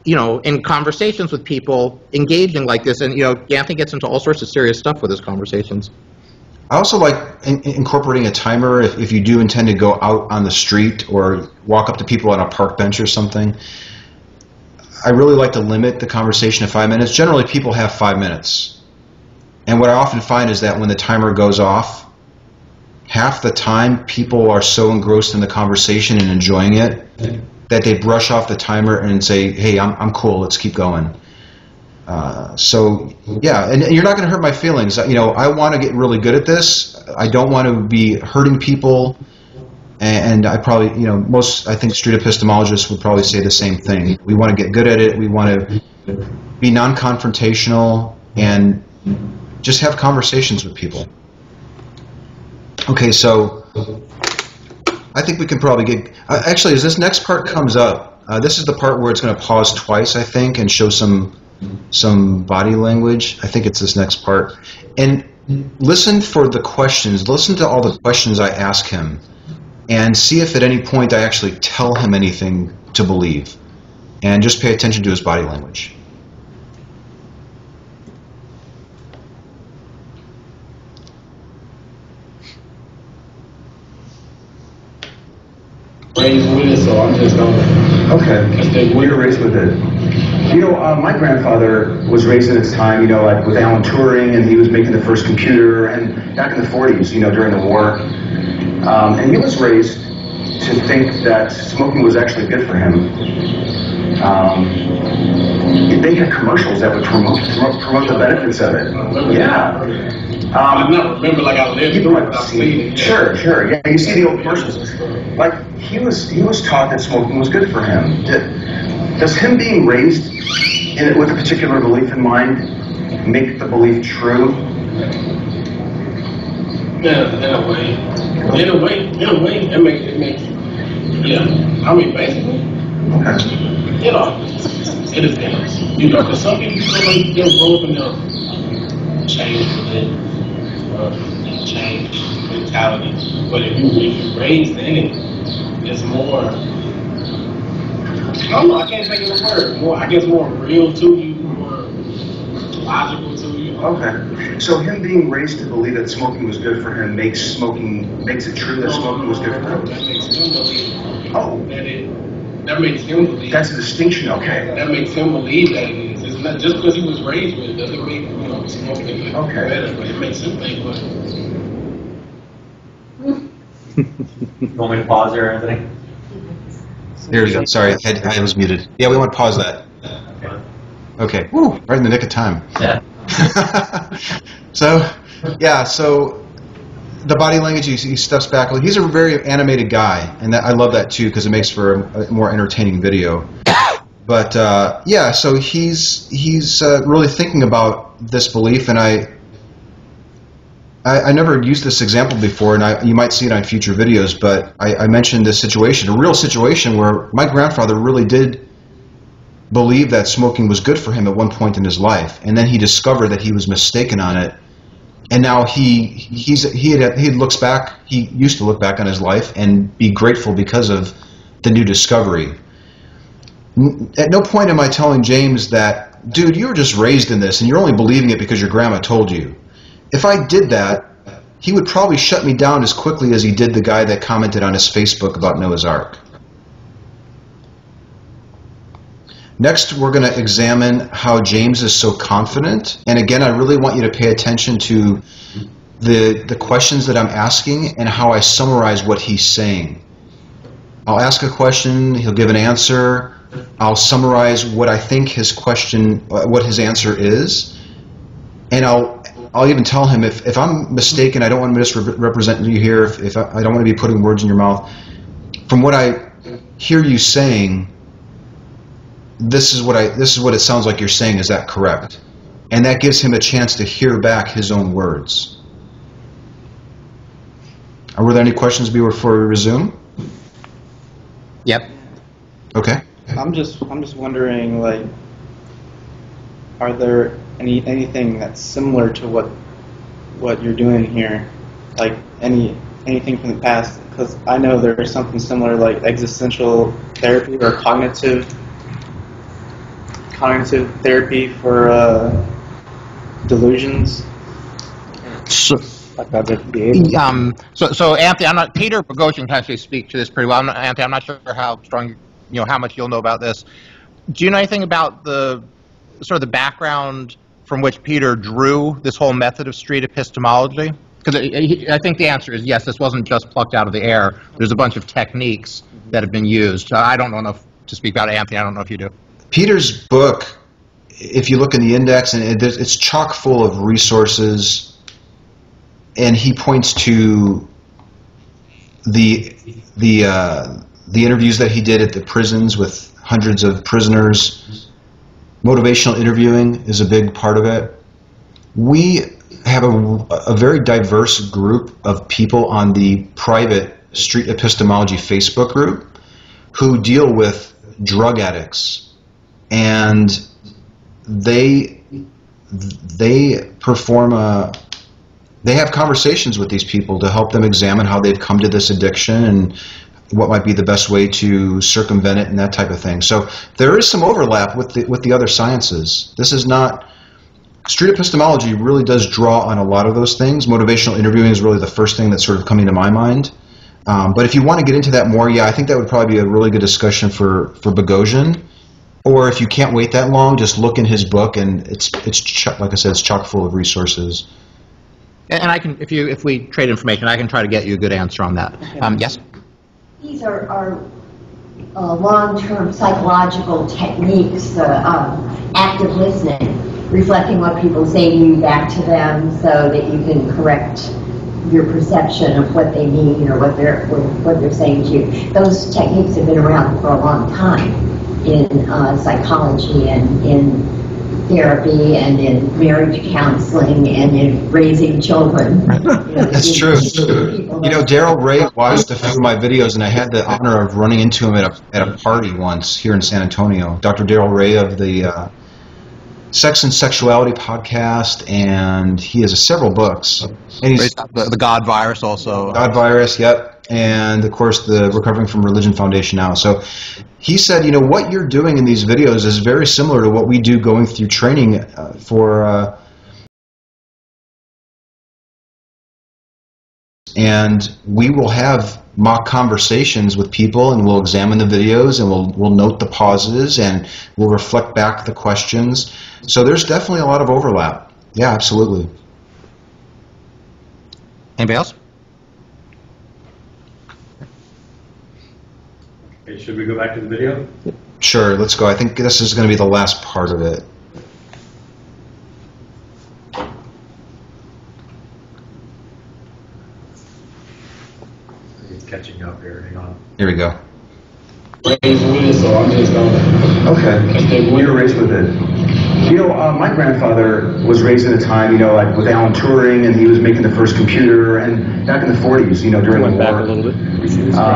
[SPEAKER 1] in conversations with people, engaging like this. And, Anthony gets into all sorts of serious stuff with his conversations.
[SPEAKER 2] I also like incorporating a timer if you do intend to go out on the street or walk up to people on a park bench or something. I really like to limit the conversation to 5 minutes. Generally, people have 5 minutes. And what I often find is that when the timer goes off, half the time people are so engrossed in the conversation and enjoying it that they brush off the timer and say, hey, I'm cool, let's keep going. So, yeah, and you're not going to hurt my feelings. I want to get really good at this. I don't want to be hurting people. And I probably, I think street epistemologists would probably say the same thing. We want to get good at it. We want to be non-confrontational and just have conversations with people. Okay, so I think we can probably get... actually, as this next part comes up, this is the part where it's going to pause twice, I think, and show some body language. I think it's this next part. And listen for the questions. Listen to all the questions I ask him. And see if at any point I actually tell him anything to believe. And just pay attention to his body language.
[SPEAKER 10] Raised with it, so I'm just going.
[SPEAKER 4] Okay. Well, you're raised with it. My grandfather was raised in his time, like with Alan Turing, and he was making the first computer, and back in the 40s, during the war. And he was raised to think that smoking was actually good for him. They had commercials that would promote the benefits of it. Yeah.
[SPEAKER 10] I never remember like I lived through it.
[SPEAKER 4] Sure. Yeah, you see the old commercials. Like he was taught that smoking was good for him. Does him being raised with a particular belief in mind make the belief true?
[SPEAKER 10] Yeah, in a way, it makes, yeah. I mean, basically, it depends. Because some people feel like they'll grow up and they'll change change mentality. But if you're raised in it, it's more, I don't know, I can't think of the word. I guess more real to you, more logical to you.
[SPEAKER 4] Okay. So him being raised to believe that smoking was good for him makes it true that smoking was good for him?
[SPEAKER 10] That makes him believe.
[SPEAKER 4] Oh.
[SPEAKER 10] That makes him believe.
[SPEAKER 4] That's a distinction, okay.
[SPEAKER 10] That makes him believe that it is. It's not just because he was raised with it doesn't make smoking better, but it makes him think, but
[SPEAKER 12] You want me to pause there, Anthony?
[SPEAKER 2] There we go. Sorry, I was muted. Yeah, we want to pause that. Okay. Woo, right in the nick of time.
[SPEAKER 12] Yeah.
[SPEAKER 2] So the body language, he steps back. He's a very animated guy, and I love that too because it makes for a more entertaining video. But so he's really thinking about this belief, and I never used this example before, and you might see it on future videos, but I mentioned this situation, a real situation where my grandfather really did believe that smoking was good for him at one point in his life, and then he discovered that he was mistaken on it, and now he looks back, he used to look back on his life and be grateful because of the new discovery. At no point am I telling James that, dude, you were just raised in this and you're only believing it because your grandma told you. If I did that, he would probably shut me down as quickly as he did the guy that commented on his Facebook about Noah's Ark. Next, we're going to examine how James is so confident. And again, I really want you to pay attention to the questions that I'm asking and how I summarize what he's saying. I'll ask a question, he'll give an answer, I'll summarize what I think his question, what his answer is, and I'll even tell him if I'm mistaken, I don't want to misrepresent you here, if I don't want to be putting words in your mouth. From what I hear you saying, this is what it sounds like you're saying. Is that correct? And that gives him a chance to hear back his own words. Were there any questions before we resume?
[SPEAKER 1] Yep.
[SPEAKER 2] Okay.
[SPEAKER 5] I'm just wondering, like, are there anything that's similar to what you're doing here? Like anything from the past? Because I know there's something similar, like existential therapy or cognitive therapy for delusions.
[SPEAKER 1] So, so Anthony, Peter Boghossian can actually speak to this pretty well. Anthony, I'm not sure how strong, how much you'll know about this. Do you know anything about the sort of the background from which Peter drew this whole method of street epistemology? Because I think the answer is yes, this wasn't just plucked out of the air. There's a bunch of techniques that have been used. I don't know enough to speak about it, Anthony. I don't know if you do.
[SPEAKER 2] Peter's book, if you look in the index, and it's chock full of resources, and he points to the interviews that he did at the prisons with hundreds of prisoners. Motivational interviewing is a big part of it. We have a very diverse group of people on the private Street Epistemology Facebook group who deal with drug addicts, and they have conversations with these people to help them examine how they've come to this addiction and what might be the best way to circumvent it and that type of thing. So there is some overlap with the other sciences. This is not... Street epistemology really does draw on a lot of those things. Motivational interviewing is really the first thing that's sort of coming to my mind. But if you want to get into that more, yeah, I think that would probably be a really good discussion for Boghossian. Or if you can't wait that long, just look in his book, and it's like I said, it's chock full of resources.
[SPEAKER 1] And I can, if we trade information, I can try to get you a good answer on that. Yes?
[SPEAKER 13] These are long-term psychological techniques, active listening, reflecting what people say to you back to them so that you can correct your perception of what they mean or what they're saying to you. Those techniques have been around for a long time in psychology and in therapy and in marriage counseling and in raising children.
[SPEAKER 2] That's true. Daryl Ray watched a few of my videos, and I had the honor of running into him at a party once here in San Antonio. Dr. Daryl Ray of the Sex and Sexuality podcast, and he has several books. And he's
[SPEAKER 1] the God Virus also.
[SPEAKER 2] God Virus, yep. And, of course, the Recovering from Religion Foundation now. So he said, what you're doing in these videos is very similar to what we do going through training for... and we will have mock conversations with people, and we'll examine the videos, and we'll note the pauses, and we'll reflect back the questions. So there's definitely a lot of overlap. Yeah, absolutely.
[SPEAKER 1] Anybody else?
[SPEAKER 7] Okay, should we go back to the video?
[SPEAKER 2] Sure, let's go. I think this is going to be the last part of it.
[SPEAKER 7] Catching up here, hang on.
[SPEAKER 2] Here we go.
[SPEAKER 10] Raised with it, so I'm just gonna.
[SPEAKER 4] Okay, we were raised with it. My grandfather was raised in a time, like with Alan Turing, and he was making the first computer, and back in the 40s, during the war.
[SPEAKER 6] Back a little bit.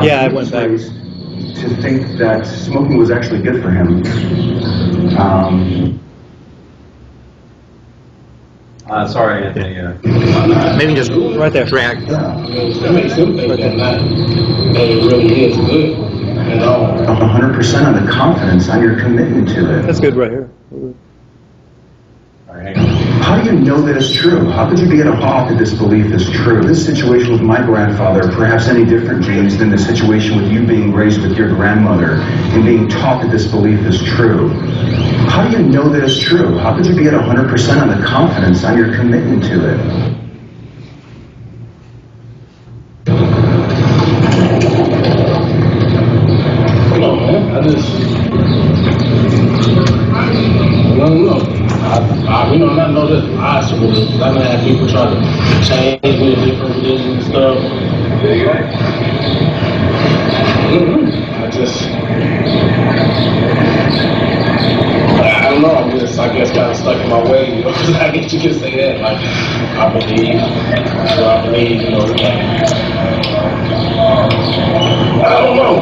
[SPEAKER 4] Yeah, I went back. To think that smoking was actually good for him.
[SPEAKER 7] Sorry, Anthony.
[SPEAKER 1] Maybe just
[SPEAKER 6] right there.
[SPEAKER 10] Drag. That makes him think that it really is good.
[SPEAKER 4] 100% on the confidence on your commitment to it.
[SPEAKER 6] That's good right here.
[SPEAKER 4] How do you know that it's true? How could you be at a halt that this belief is true? This situation with my grandfather, perhaps any different, James, than the situation with you being raised with your grandmother and being taught that this belief is true. How do you know that it's true? How could you be at 100% on the confidence on your commitment to it?
[SPEAKER 10] Come on, man. I don't know. I know this is possible. I've had people try to change me to different religions and stuff. I don't know. I'm just, I guess, kind of stuck in my way. I guess you could say that. Like, I believe, I don't know.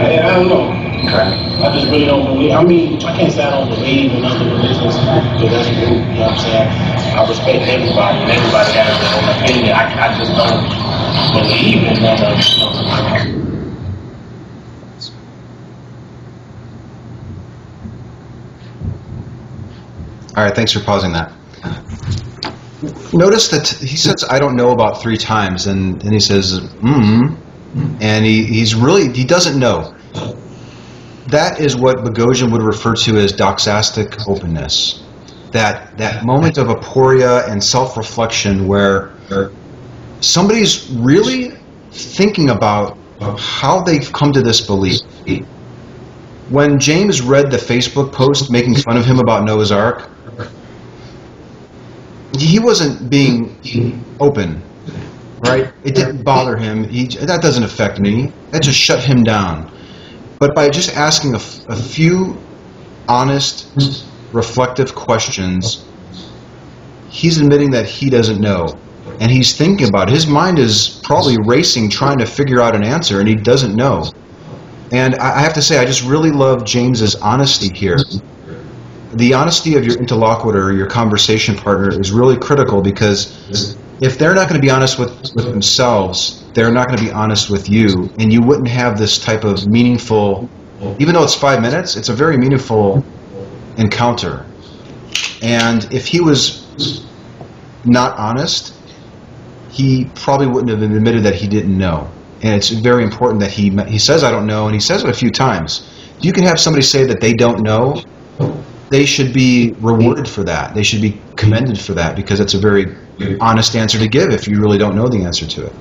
[SPEAKER 10] I don't know. I just really don't believe. I mean, I can't say I don't believe in other religions, because that's cool. You know what I'm saying? I respect everybody, and everybody has their own opinion. I just don't believe in none of them.
[SPEAKER 2] All right, thanks for pausing that. Notice that he says, "I don't know" about 3 times, and he says, and he doesn't know. That is what Boghossian would refer to as doxastic openness. That moment of aporia and self-reflection where somebody's really thinking about how they've come to this belief. When James read the Facebook post making fun of him about Noah's Ark, he wasn't being open, right? It didn't bother him. That doesn't affect me. That just shut him down. But by just asking a few honest, reflective questions, he's admitting that he doesn't know. And he's thinking about it. His mind is probably racing, trying to figure out an answer, and he doesn't know. And I have to say, I just really love James's honesty here. The honesty of your interlocutor, your conversation partner, is really critical, because if they're not going to be honest with themselves, they're not going to be honest with you, and you wouldn't have this type of meaningful, even though it's 5 minutes, it's a very meaningful encounter. And if he was not honest, he probably wouldn't have admitted that he didn't know. And it's very important that he says, "I don't know," and he says it a few times. You can have somebody say that they don't know. They should be rewarded for that. They should be commended for that, because it's a very honest answer to give if you really don't know the answer to it.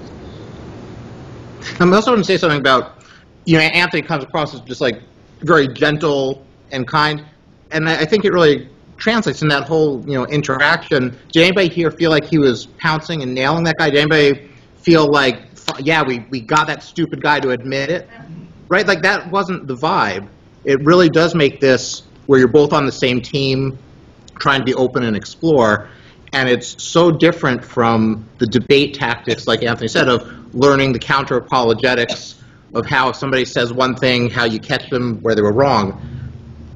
[SPEAKER 1] I also want to say something about, Anthony comes across as just like very gentle and kind, and I think it really translates in that whole, interaction. Did anybody here feel like he was pouncing and nailing that guy? Did anybody feel like, yeah, we got that stupid guy to admit it? Right? Like, that wasn't the vibe. It really does make this where you're both on the same team, trying to be open and explore, and it's so different from the debate tactics, like Anthony said, of learning the counter-apologetics of how if somebody says one thing, how you catch them where they were wrong.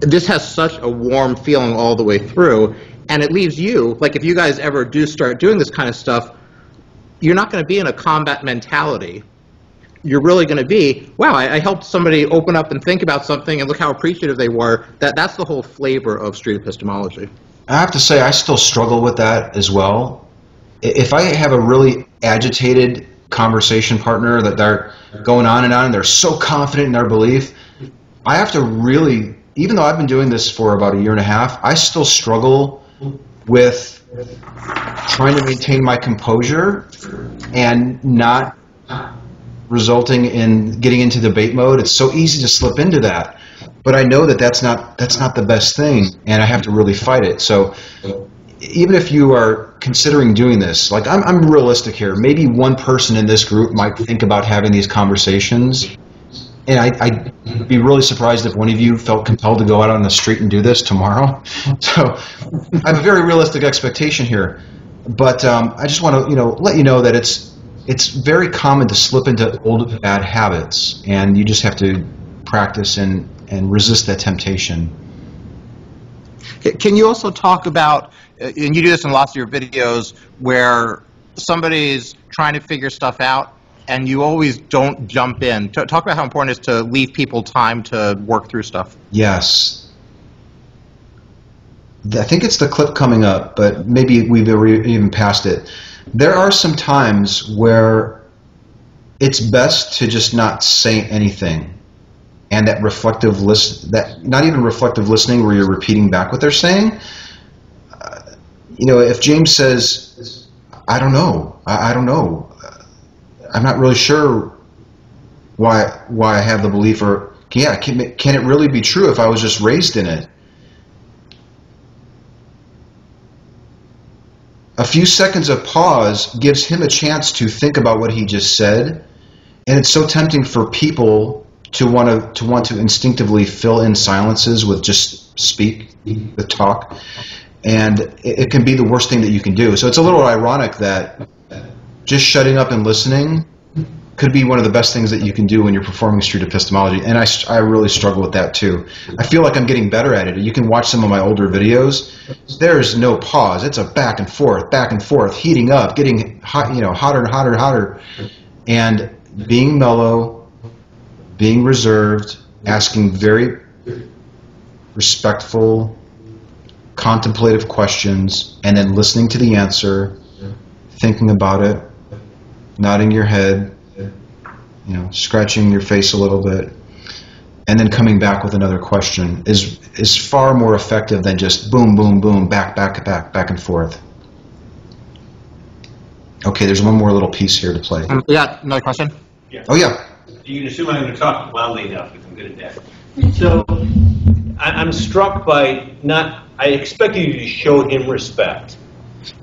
[SPEAKER 1] This has such a warm feeling all the way through, and it leaves you, like if you guys ever do start doing this kind of stuff, you're not going to be in a combat mentality. You're really going to be, wow, I helped somebody open up and think about something, and look how appreciative they were. That's the whole flavor of street epistemology.
[SPEAKER 2] I have to say, I still struggle with that as well. If I have a really agitated conversation partner that they're going on, and they're so confident in their belief, I have to really, even though I've been doing this for about 1.5 years, I still struggle with trying to maintain my composure and not resulting in getting into debate mode. It's so easy to slip into that, but I know that that's not the best thing, and I have to really fight it. So even if you are considering doing this, like I'm realistic here, maybe one person in this group might think about having these conversations, and I'd be really surprised if one of you felt compelled to go out on the street and do this tomorrow. So I have a very realistic expectation here, but I just want to let you know that it's very common to slip into old bad habits, and you just have to practice and resist that temptation.
[SPEAKER 1] Can you also talk about, and you do this in lots of your videos, where somebody's trying to figure stuff out and you always don't jump in? Talk about how important it is to leave people time to work through stuff.
[SPEAKER 2] Yes. I think it's the clip coming up, but maybe we've even passed it. There are some times where it's best to just not say anything, and that not even reflective listening where you're repeating back what they're saying. If James says, "I don't know, I don't know, I'm not really sure why I have the belief," or can it really be true if I was just raised in it? A few seconds of pause gives him a chance to think about what he just said, and it's so tempting for people to want to instinctively fill in silences with just speak, with talk, and it can be the worst thing that you can do. So it's a little ironic that just shutting up and listening could be one of the best things that you can do when you're performing street epistemology, and I really struggle with that too. I feel like I'm getting better at it. You can watch some of my older videos. There's no pause. It's a back and forth, heating up, getting hot, hotter and hotter and hotter, and being mellow, being reserved, asking very respectful, contemplative questions, and then listening to the answer, thinking about it, nodding your head, scratching your face a little bit, and then coming back with another question is far more effective than just boom, boom, boom, back and forth. Okay, there's one more little piece here to play.
[SPEAKER 1] We got another question?
[SPEAKER 12] Yeah.
[SPEAKER 2] Oh, yeah.
[SPEAKER 12] You can assume I'm going to talk loudly enough because I'm good at that. So I'm struck by I expected you to show him respect,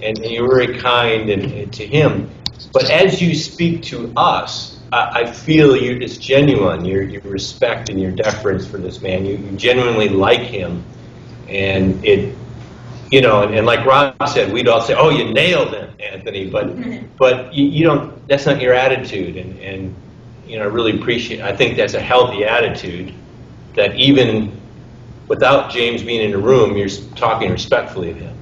[SPEAKER 12] and you're very kind and to him. But as you speak to us, I feel it's genuine, your respect and your deference for this man. You genuinely like him, and and like Rob said, we'd all say, "Oh, you nailed it, Anthony," but you don't. That's not your attitude, and I really appreciate. I think that's a healthy attitude. That even without James being in the room, you're talking respectfully of him.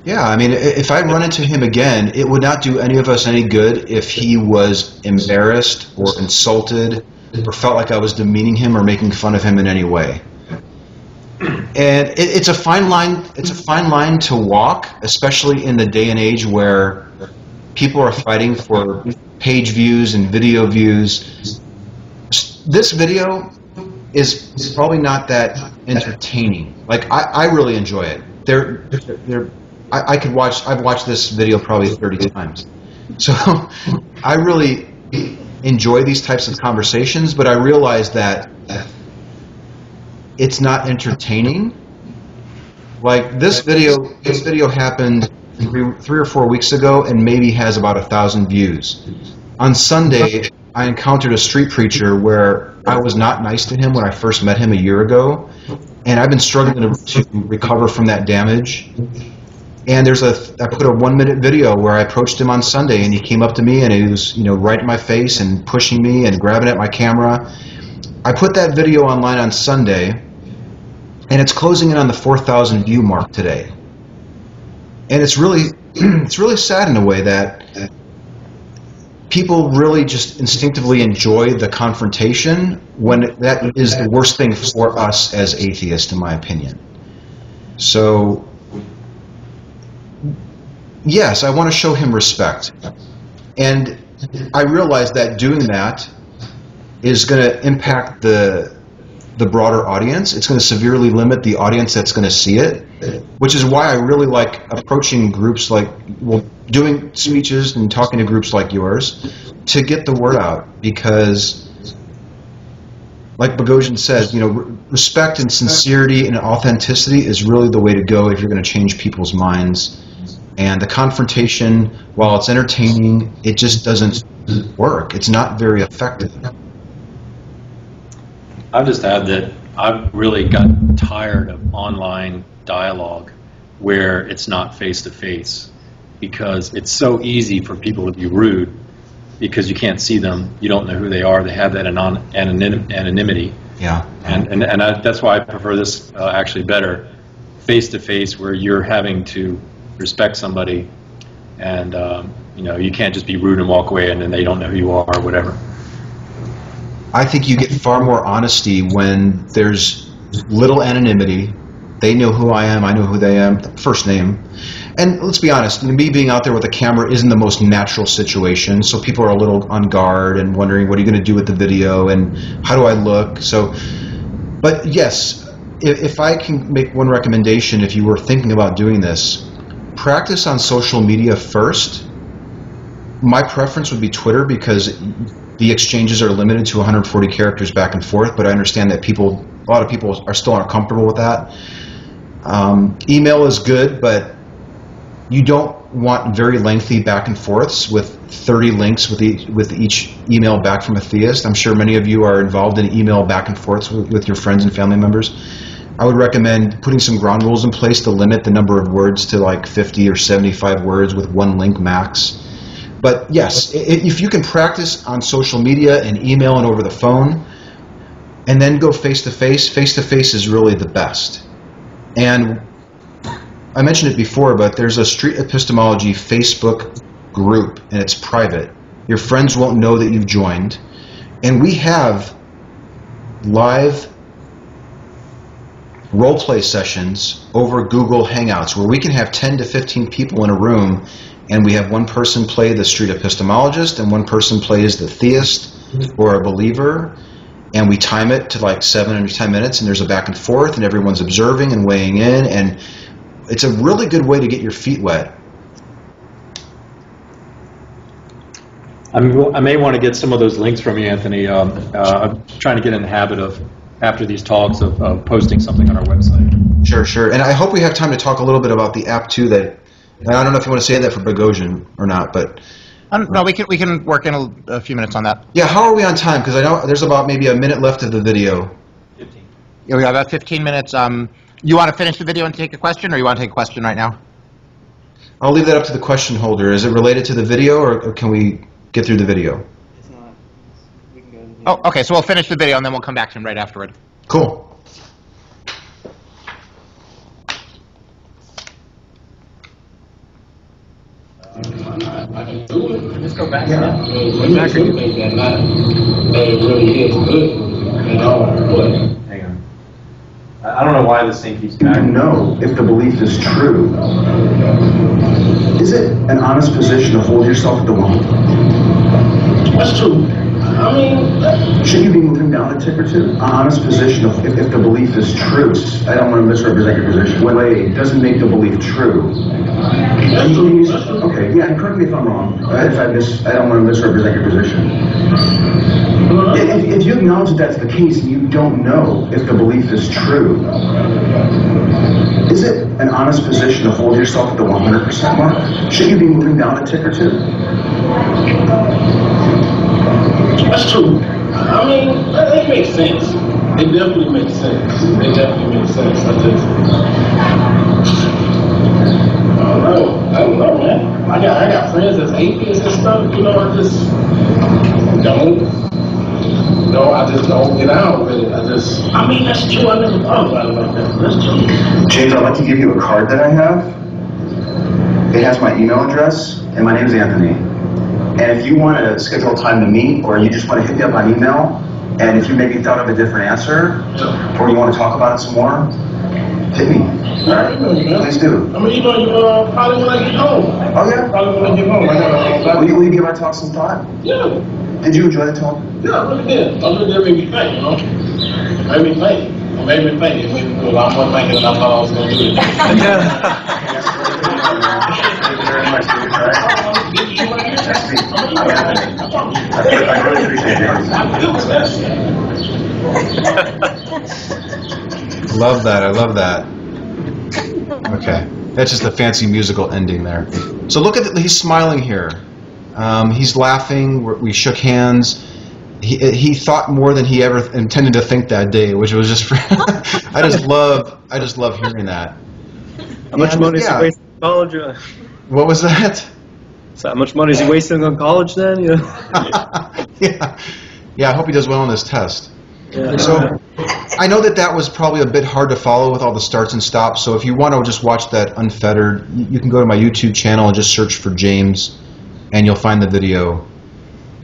[SPEAKER 2] Yeah, I mean, if I run into him again, it would not do any of us any good if he was embarrassed or insulted or felt like I was demeaning him or making fun of him in any way. And it's a fine line. It's a fine line to walk, especially in the day and age where people are fighting for page views and video views. This video is probably not that entertaining. Like I really enjoy it. I've watched this video probably 30 times. So I really enjoy these types of conversations, but I realize that it's not entertaining. Like this video happened 3 or 4 weeks ago and maybe has about 1,000 views. On Sunday, I encountered a street preacher where I was not nice to him when I first met him a year ago, and I've been struggling to recover from that damage. And I put a 1-minute video where I approached him on Sunday, and he came up to me, and he was, right in my face and pushing me and grabbing at my camera. I put that video online on Sunday, and it's closing in on the 4,000 view mark today. And it's really sad in a way that people really just instinctively enjoy the confrontation when that is the worst thing for us as atheists, in my opinion. So yes, I want to show him respect. And I realize that doing that is going to impact the broader audience. It's going to severely limit the audience that's going to see it, which is why I really like approaching groups like, doing speeches and talking to groups like yours to get the word out. Because, like Boghossian says, respect and sincerity and authenticity is really the way to go if you're going to change people's minds. And the confrontation, while it's entertaining, it just doesn't work. It's not very effective.
[SPEAKER 7] I'll just add that I've really gotten tired of online dialogue where it's not face-to-face, because it's so easy for people to be rude because you can't see them, you don't know who they are, they have that anonymity.
[SPEAKER 2] Yeah.
[SPEAKER 7] And that's why I prefer this actually better, face-to-face, where you're having to respect somebody, and you can't just be rude and walk away and then they don't know who you are or whatever.
[SPEAKER 2] I think you get far more honesty when there's little anonymity. They know who I am, I know who they am, first name. And let's be honest, me being out there with a camera isn't the most natural situation, so people are a little on guard and wondering, what are you going to do with the video and how do I look? But yes, if I can make one recommendation, if you were thinking about doing this, practice on social media first. My preference would be Twitter, because the exchanges are limited to 140 characters back and forth, but I understand that a lot of people are still uncomfortable with that. Email is good, but you don't want very lengthy back and forths with 30 links with each email back from a theist. I'm sure many of you are involved in email back and forths with your friends and family members. I would recommend putting some ground rules in place to limit the number of words to like 50 or 75 words with one link max. But yes, if you can practice on social media and email and over the phone, and then go face-to-face is really the best. And I mentioned it before, but there's a Street Epistemology Facebook group, and it's private. Your friends won't know that you've joined. And we have live role-play sessions over Google Hangouts where we can have 10 to 15 people in a room, and we have one person play the Street Epistemologist and one person plays the theist or a believer, and we time it to like 7 or 10 minutes, and there's a back and forth, and everyone's observing and weighing in, and it's a really good way to get your feet wet.
[SPEAKER 7] I may want to get some of those links from you, Anthony. I'm trying to get in the habit of, after these talks, of posting something on our website.
[SPEAKER 2] Sure. And I hope we have time to talk a little bit about the app, too, that, and I don't know if you want to say that for Boghossian or not, but...
[SPEAKER 1] No, we can work in a few minutes on that.
[SPEAKER 2] Yeah, how are we on time? Because I know there's about maybe a minute left of the video.
[SPEAKER 1] 15. Yeah, we have about 15 minutes. You want to finish the video and take a question, or you want to take a question right now?
[SPEAKER 2] I'll leave that up to the question holder. Is it related to the video, or can we get through the video?
[SPEAKER 5] It's not. We can go to the video.
[SPEAKER 1] Oh, okay, so we'll finish the video, and then we'll come back to him right afterward.
[SPEAKER 2] Cool.
[SPEAKER 10] I can do it.
[SPEAKER 6] Just go back.
[SPEAKER 10] Yeah. When you do make that not that it really is good, you know, but
[SPEAKER 7] Hang on. I don't know why this thing keeps
[SPEAKER 4] You
[SPEAKER 7] back.
[SPEAKER 4] know if the belief is true. Is it an honest position to hold yourself at the line?
[SPEAKER 10] that's true. I mean,
[SPEAKER 4] Should you be moving down a tick or two? An honest position of if the belief is true. I don't want to misrepresent your position. Wait, it doesn't make the belief true.
[SPEAKER 10] that's true. That's true.
[SPEAKER 4] Okay, yeah, and correct me if I'm wrong. I don't want to misrepresent your position. If you acknowledge that that's the case and you don't know if the belief is true, is it an honest position to hold yourself at the 100% mark? Should you be moving down a tick or two?
[SPEAKER 10] That's true. I mean, it makes sense. It definitely makes sense. It definitely makes sense. I don't know, man. I got friends that's atheists and stuff. You know, I just don't get out with it. I mean, that's true. I never thought about it like that. That's true.
[SPEAKER 4] James, I'd like to give you a card that I have. It has my email address, and my name is Anthony. And if you want to schedule a time to meet, or you just want to hit me up on email, and if you maybe thought of a different answer, or you want to talk about it some more, hit me. All right? Please do.
[SPEAKER 10] I mean, you probably when I get home.
[SPEAKER 4] Oh, yeah?
[SPEAKER 10] Probably when I get home.
[SPEAKER 4] Will you give our talk some thought?
[SPEAKER 10] Yeah.
[SPEAKER 4] Did you enjoy the talk?
[SPEAKER 10] Yeah, I really did. I really did make me think, you know? Made me think. It made me think. It made me do a lot more thinking than I thought I was going to do.
[SPEAKER 4] Thank you very much, James. All right? I really appreciate it.
[SPEAKER 2] Love that. I love that. Okay. That's just a fancy musical ending there. So look at he's smiling here. He's laughing. We shook hands. He thought more than he ever intended to think that day, which was just I just love hearing that.
[SPEAKER 6] How much money is he wasting on college?
[SPEAKER 2] What was that?
[SPEAKER 6] So how much money is he wasting on college then? You know?
[SPEAKER 2] Yeah. I hope he does well on this test.
[SPEAKER 6] Yeah.
[SPEAKER 2] So I know that was probably a bit hard to follow with all the starts and stops. So if you want to just watch that unfettered, you can go to my YouTube channel and just search for James, and you'll find the video.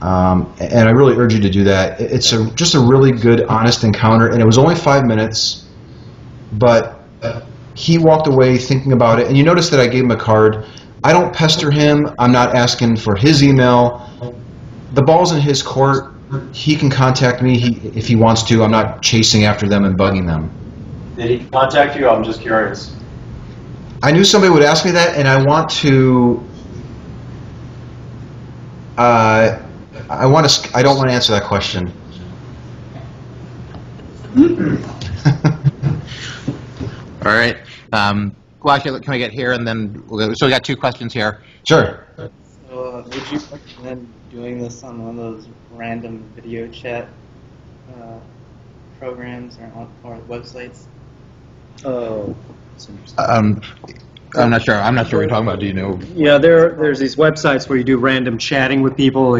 [SPEAKER 2] And I really urge you to do that. It's just a really good, honest encounter, and it was only 5 minutes, but he walked away thinking about it. And you notice that I gave him a card. I don't pester him. I'm not asking for his email. The ball's in his court. He can contact me if he wants to. I'm not chasing after them and bugging them.
[SPEAKER 7] Did he contact you? I'm just curious.
[SPEAKER 2] I knew somebody would ask me that, and I want to. I don't want to answer that question.
[SPEAKER 1] All right. Well, actually, can we get here and then we'll go. So we got 2 questions here.
[SPEAKER 2] Sure.
[SPEAKER 5] So would you recommend doing this on one of those random video chat programs or websites?
[SPEAKER 6] Oh, that's interesting.
[SPEAKER 1] I'm not sure what you're talking about. Do you know?
[SPEAKER 6] Yeah, there's these websites where you do random chatting with people.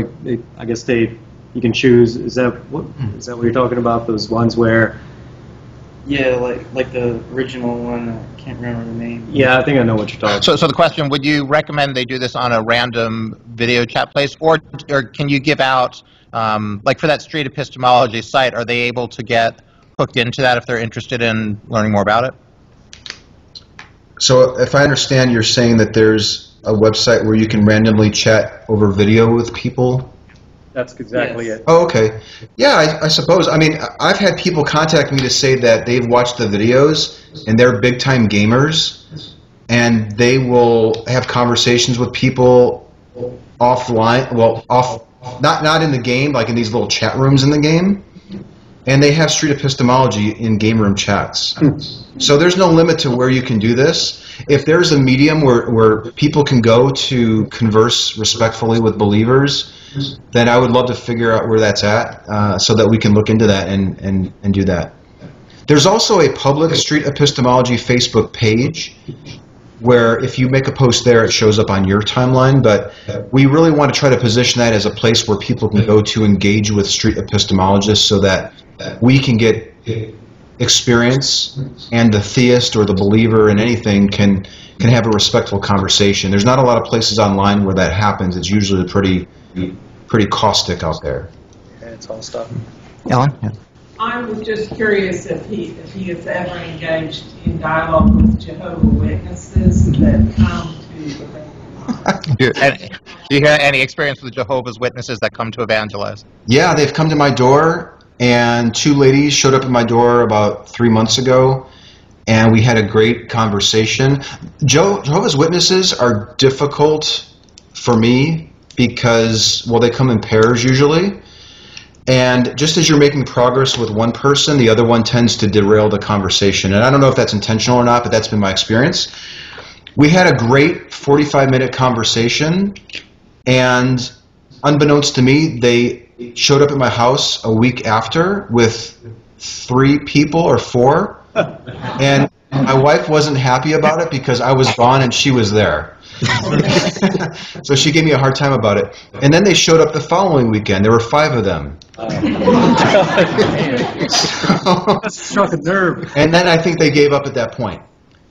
[SPEAKER 6] I guess you can choose. Is that what you're talking about? Those ones where?
[SPEAKER 5] Yeah, like the original one. I can't remember the name.
[SPEAKER 6] Yeah, I think I know what you're talking about.
[SPEAKER 1] So the question: would you recommend they do this on a random video chat place, or can you give out like for that Street Epistemology site? Are they able to get hooked into that if they're interested in learning more about it?
[SPEAKER 2] So if I understand, you're saying that there's a website where you can randomly chat over video with people?
[SPEAKER 6] That's exactly it.
[SPEAKER 2] Oh, okay. Yeah, I suppose. I mean, I've had people contact me to say that they've watched the videos and they're big-time gamers, and they will have conversations with people offline, well, not in the game, like in these little chat rooms in the game, and they have Street Epistemology in game room chats. So there's no limit to where you can do this. If there's a medium where people can go to converse respectfully with believers, then I would love to figure out where that's at so that we can look into that and do that. There's also a public Street Epistemology Facebook page where if you make a post there, it shows up on your timeline, but we really want to try to position that as a place where people can go to engage with Street Epistemologists so that we can get experience and the theist or the believer in anything can have a respectful conversation. There's not a lot of places online where that happens. It's usually pretty caustic out there.
[SPEAKER 5] Yeah, it's all stuff.
[SPEAKER 1] Ellen? Yeah.
[SPEAKER 14] I was just curious if he has ever engaged in dialogue with Jehovah's Witnesses that come to
[SPEAKER 1] Do you hear any experience with Jehovah's Witnesses that come to evangelize?
[SPEAKER 2] Yeah, they've come to my door, and 2 ladies showed up at my door about 3 months ago, and we had a great conversation. Jehovah's Witnesses are difficult for me because, well, they come in pairs usually. And just as you're making progress with one person, the other one tends to derail the conversation. And I don't know if that's intentional or not, but that's been my experience. We had a great 45-minute conversation, and unbeknownst to me, they showed up at my house a week after with 3 people or 4. And my wife wasn't happy about it because I was gone and she was there. So she gave me a hard time about it. And then they showed up the following weekend. There were 5 of them.
[SPEAKER 6] Struck a nerve.
[SPEAKER 2] And then I think they gave up at that point.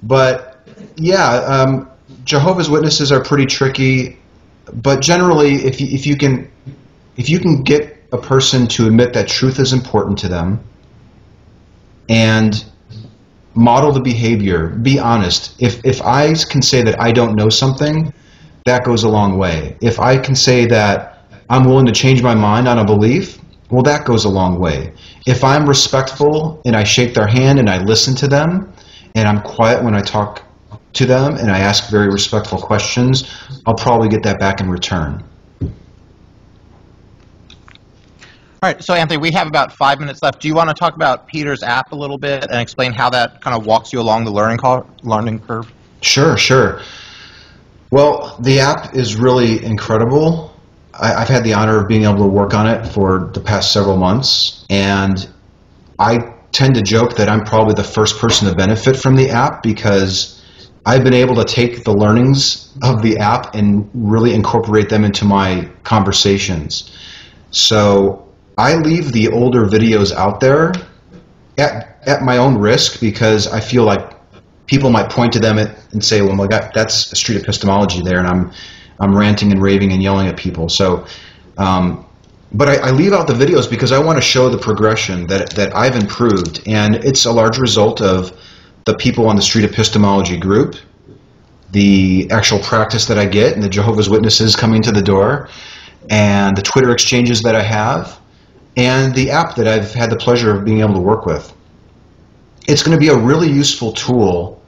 [SPEAKER 2] But yeah, Jehovah's Witnesses are pretty tricky. But generally, if you can get a person to admit that truth is important to them and model the behavior, be honest. If I can say that I don't know something, that goes a long way. If I can say that I'm willing to change my mind on a belief, well, that goes a long way. If I'm respectful and I shake their hand and I listen to them and I'm quiet when I talk to them and I ask very respectful questions, I'll probably get that back in return.
[SPEAKER 1] All right, so Anthony, we have about 5 minutes left. Do you want to talk about Peter's app a little bit and explain how that kind of walks you along the learning curve?
[SPEAKER 2] Sure. Well, the app is really incredible. I've had the honor of being able to work on it for the past several months, and I tend to joke that I'm probably the first person to benefit from the app because I've been able to take the learnings of the app and really incorporate them into my conversations. So I leave the older videos out there at my own risk because I feel like people might point to them and say, well, my God, that's Street Epistemology there, and I'm ranting and raving and yelling at people. So, but I leave out the videos because I want to show the progression that I've improved, and it's a large result of the people on the Street Epistemology group, the actual practice that I get, and the Jehovah's Witnesses coming to the door, and the Twitter exchanges that I have, and the app that I've had the pleasure of being able to work with. It's going to be a really useful tool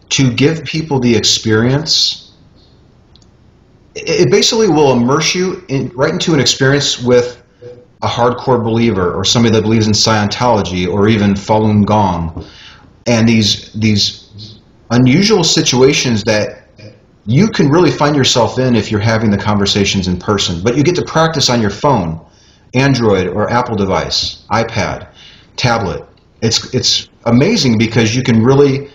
[SPEAKER 2] to give people the experience. It basically will immerse you right into an experience with a hardcore believer or somebody that believes in Scientology or even Falun Gong, and these unusual situations that you can really find yourself in if you're having the conversations in person. But you get to practice on your phone, Android or Apple device, iPad, tablet. It's amazing because you can really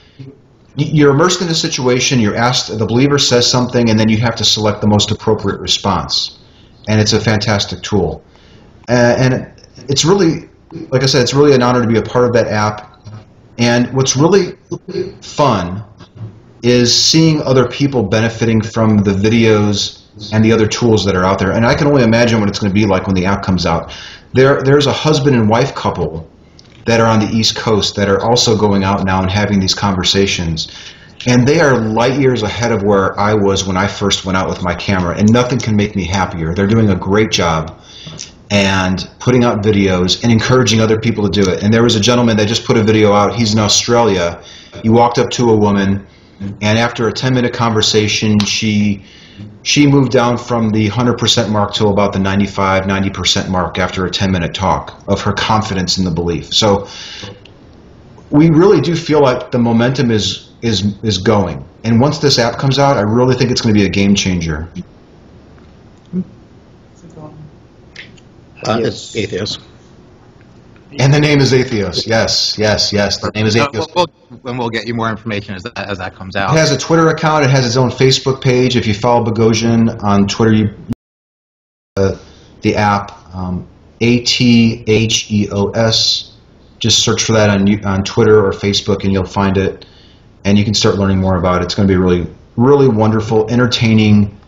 [SPEAKER 2] you're immersed in a situation, you're asked, the believer says something, and then you have to select the most appropriate response. And it's a fantastic tool. And it's really, like I said, it's really an honor to be a part of that app. And what's really fun is seeing other people benefiting from the videos and the other tools that are out there. And I can only imagine what it's going to be like when the app comes out. There's a husband and wife couple that are on the East Coast that are also going out now and having these conversations. And they are light years ahead of where I was when I first went out with my camera, and nothing can make me happier. They're doing a great job and putting out videos and encouraging other people to do it. And there was a gentleman that just put a video out. He's in Australia. He walked up to a woman, and after a 10-minute conversation, she moved down from the 100% mark to about the 95, 90% mark after a 10-minute talk of her confidence in the belief. So we really do feel like the momentum is going. And once this app comes out, I really think it's going to be a game changer.
[SPEAKER 1] It's Atheos.
[SPEAKER 2] And the name is Atheos. Yes, yes, yes. The name is Atheos.
[SPEAKER 1] We'll get you more information as that comes out.
[SPEAKER 2] It has a Twitter account. It has its own Facebook page. If you follow Boghossian on Twitter, the app, Atheos. Just search for that on Twitter or Facebook, and you'll find it. And you can start learning more about it. It's going to be really, really wonderful, entertaining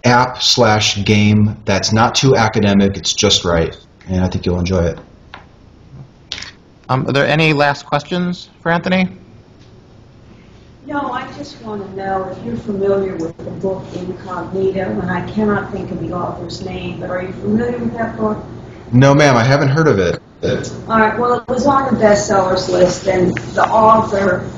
[SPEAKER 2] app/game that's not too academic. It's just right, and I think you'll enjoy it.
[SPEAKER 1] Are there any last questions for Anthony?
[SPEAKER 9] No, I just want to know if you're familiar with the book Incognito, and I cannot think of the author's name, but are you familiar with that book?
[SPEAKER 2] No, ma'am, I haven't heard of it.
[SPEAKER 9] All right, well, it was on the bestsellers list, and the author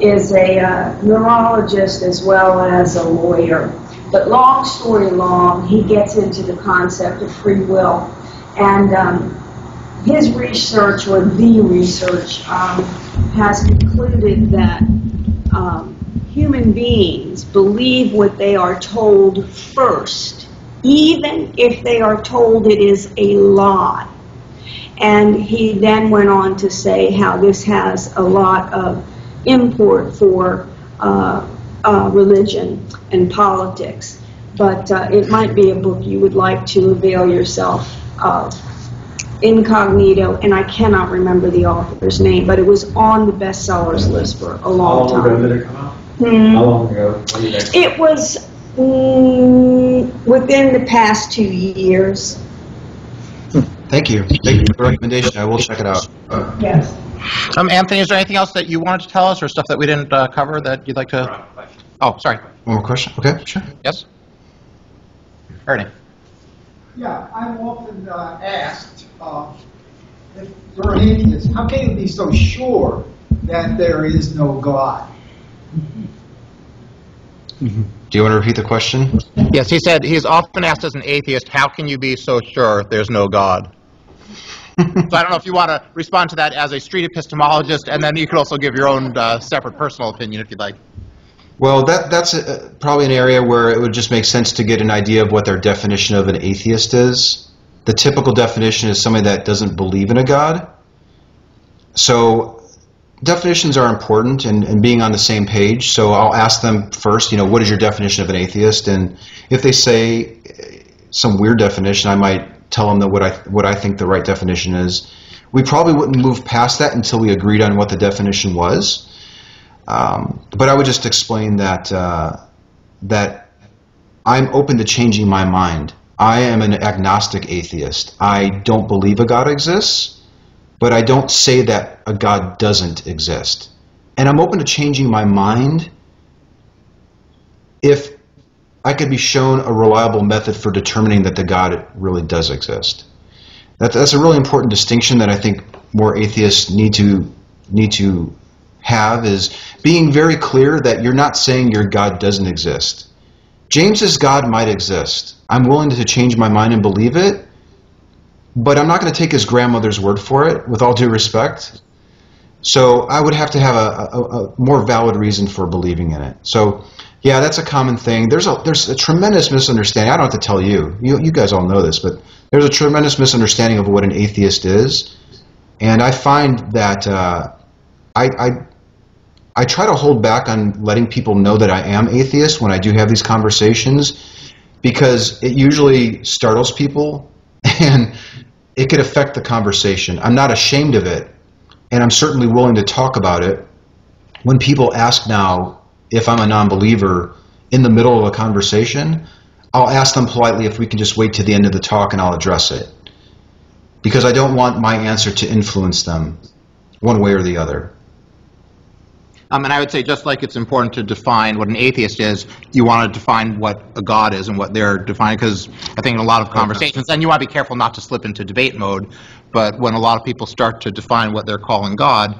[SPEAKER 9] is a neurologist as well as a lawyer. But long story long, he gets into the concept of free will, and his research, or the research, has concluded that human beings believe what they are told first, even if they are told it is a lie. And he then went on to say how this has a lot of import for religion and politics. But it might be a book you would like to avail yourself of. Incognito, and I cannot remember the author's name, but it was on the bestsellers list for a long time.
[SPEAKER 12] How long ago did it come out? How long ago?
[SPEAKER 9] It was within the past 2 years.
[SPEAKER 2] Thank you. Thank you for the recommendation. I will check it out.
[SPEAKER 9] Yes.
[SPEAKER 1] Anthony, is there anything else that you wanted to tell us, or stuff that we didn't cover that you'd like to? Oh, sorry.
[SPEAKER 2] One more question? Okay, sure.
[SPEAKER 1] Yes? Ernie.
[SPEAKER 11] Yeah, I'm often asked, if you're an atheist, how can you be so sure that there is no God?
[SPEAKER 2] Do you want to repeat the question?
[SPEAKER 1] Yes, he said he's often asked as an atheist, how can you be so sure there's no God? So I don't know if you want to respond to that as a street epistemologist, and then you could also give your own separate personal opinion if you'd like.
[SPEAKER 2] Well, that's probably an area where it would just make sense to get an idea of what their definition of an atheist is. The typical definition is somebody that doesn't believe in a God. So definitions are important and being on the same page. So I'll ask them first, what is your definition of an atheist? And if they say some weird definition, I might tell them that what I think the right definition is. We probably wouldn't move past that until we agreed on what the definition was. But I would just explain that that I'm open to changing my mind. I am an agnostic atheist. I don't believe a God exists, but I don't say that a God doesn't exist. And I'm open to changing my mind if I could be shown a reliable method for determining that the God really does exist. That's a really important distinction that I think more atheists need to have, is being very clear that you're not saying your God doesn't exist. James's God might exist. I'm willing to change my mind and believe it, but I'm not going to take his grandmother's word for it, with all due respect. So I would have to have a more valid reason for believing in it. So yeah, that's a common thing. There's a tremendous misunderstanding. I don't have to tell you. You guys all know this, but there's a tremendous misunderstanding of what an atheist is. And I find that I try to hold back on letting people know that I am atheist when I do have these conversations, because it usually startles people and it could affect the conversation. I'm not ashamed of it, and I'm certainly willing to talk about it. When people ask now if I'm a non-believer in the middle of a conversation, I'll ask them politely if we can just wait to the end of the talk and I'll address it. Because I don't want my answer to influence them one way or the other.
[SPEAKER 1] And I would say, just like it's important to define what an atheist is, you want to define what a God is and what they're defining, because I think in a lot of conversations, and you want to be careful not to slip into debate mode, but when a lot of people start to define what they're calling God,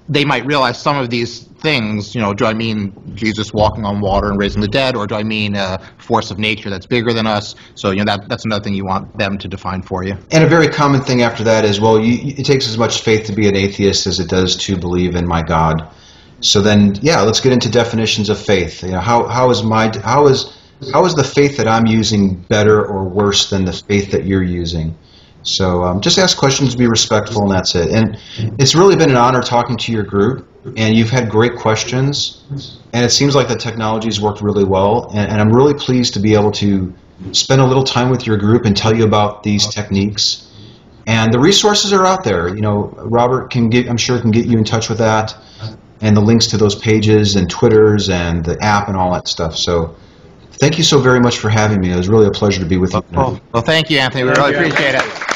[SPEAKER 1] they might realize some of these things, you know, do I mean Jesus walking on water and raising the dead, or do I mean a force of nature that's bigger than us? So, you know, that's another thing you want them to define for you.
[SPEAKER 2] And a very common thing after that is, well, it takes as much faith to be an atheist as it does to believe in my God. So then, yeah, let's get into definitions of faith. You know, how is the faith that I'm using better or worse than the faith that you're using? So just ask questions, be respectful, and that's it. And it's really been an honor talking to your group, and you've had great questions, and it seems like the technology's worked really well, and I'm really pleased to be able to spend a little time with your group and tell you about these techniques. And the resources are out there. You know, Robert I'm sure can get you in touch with that, and the links to those pages and Twitters and the app and all that stuff. So thank you so very much for having me. It was really a pleasure to be with you.
[SPEAKER 1] Well, thank you, Anthony. We really appreciate it.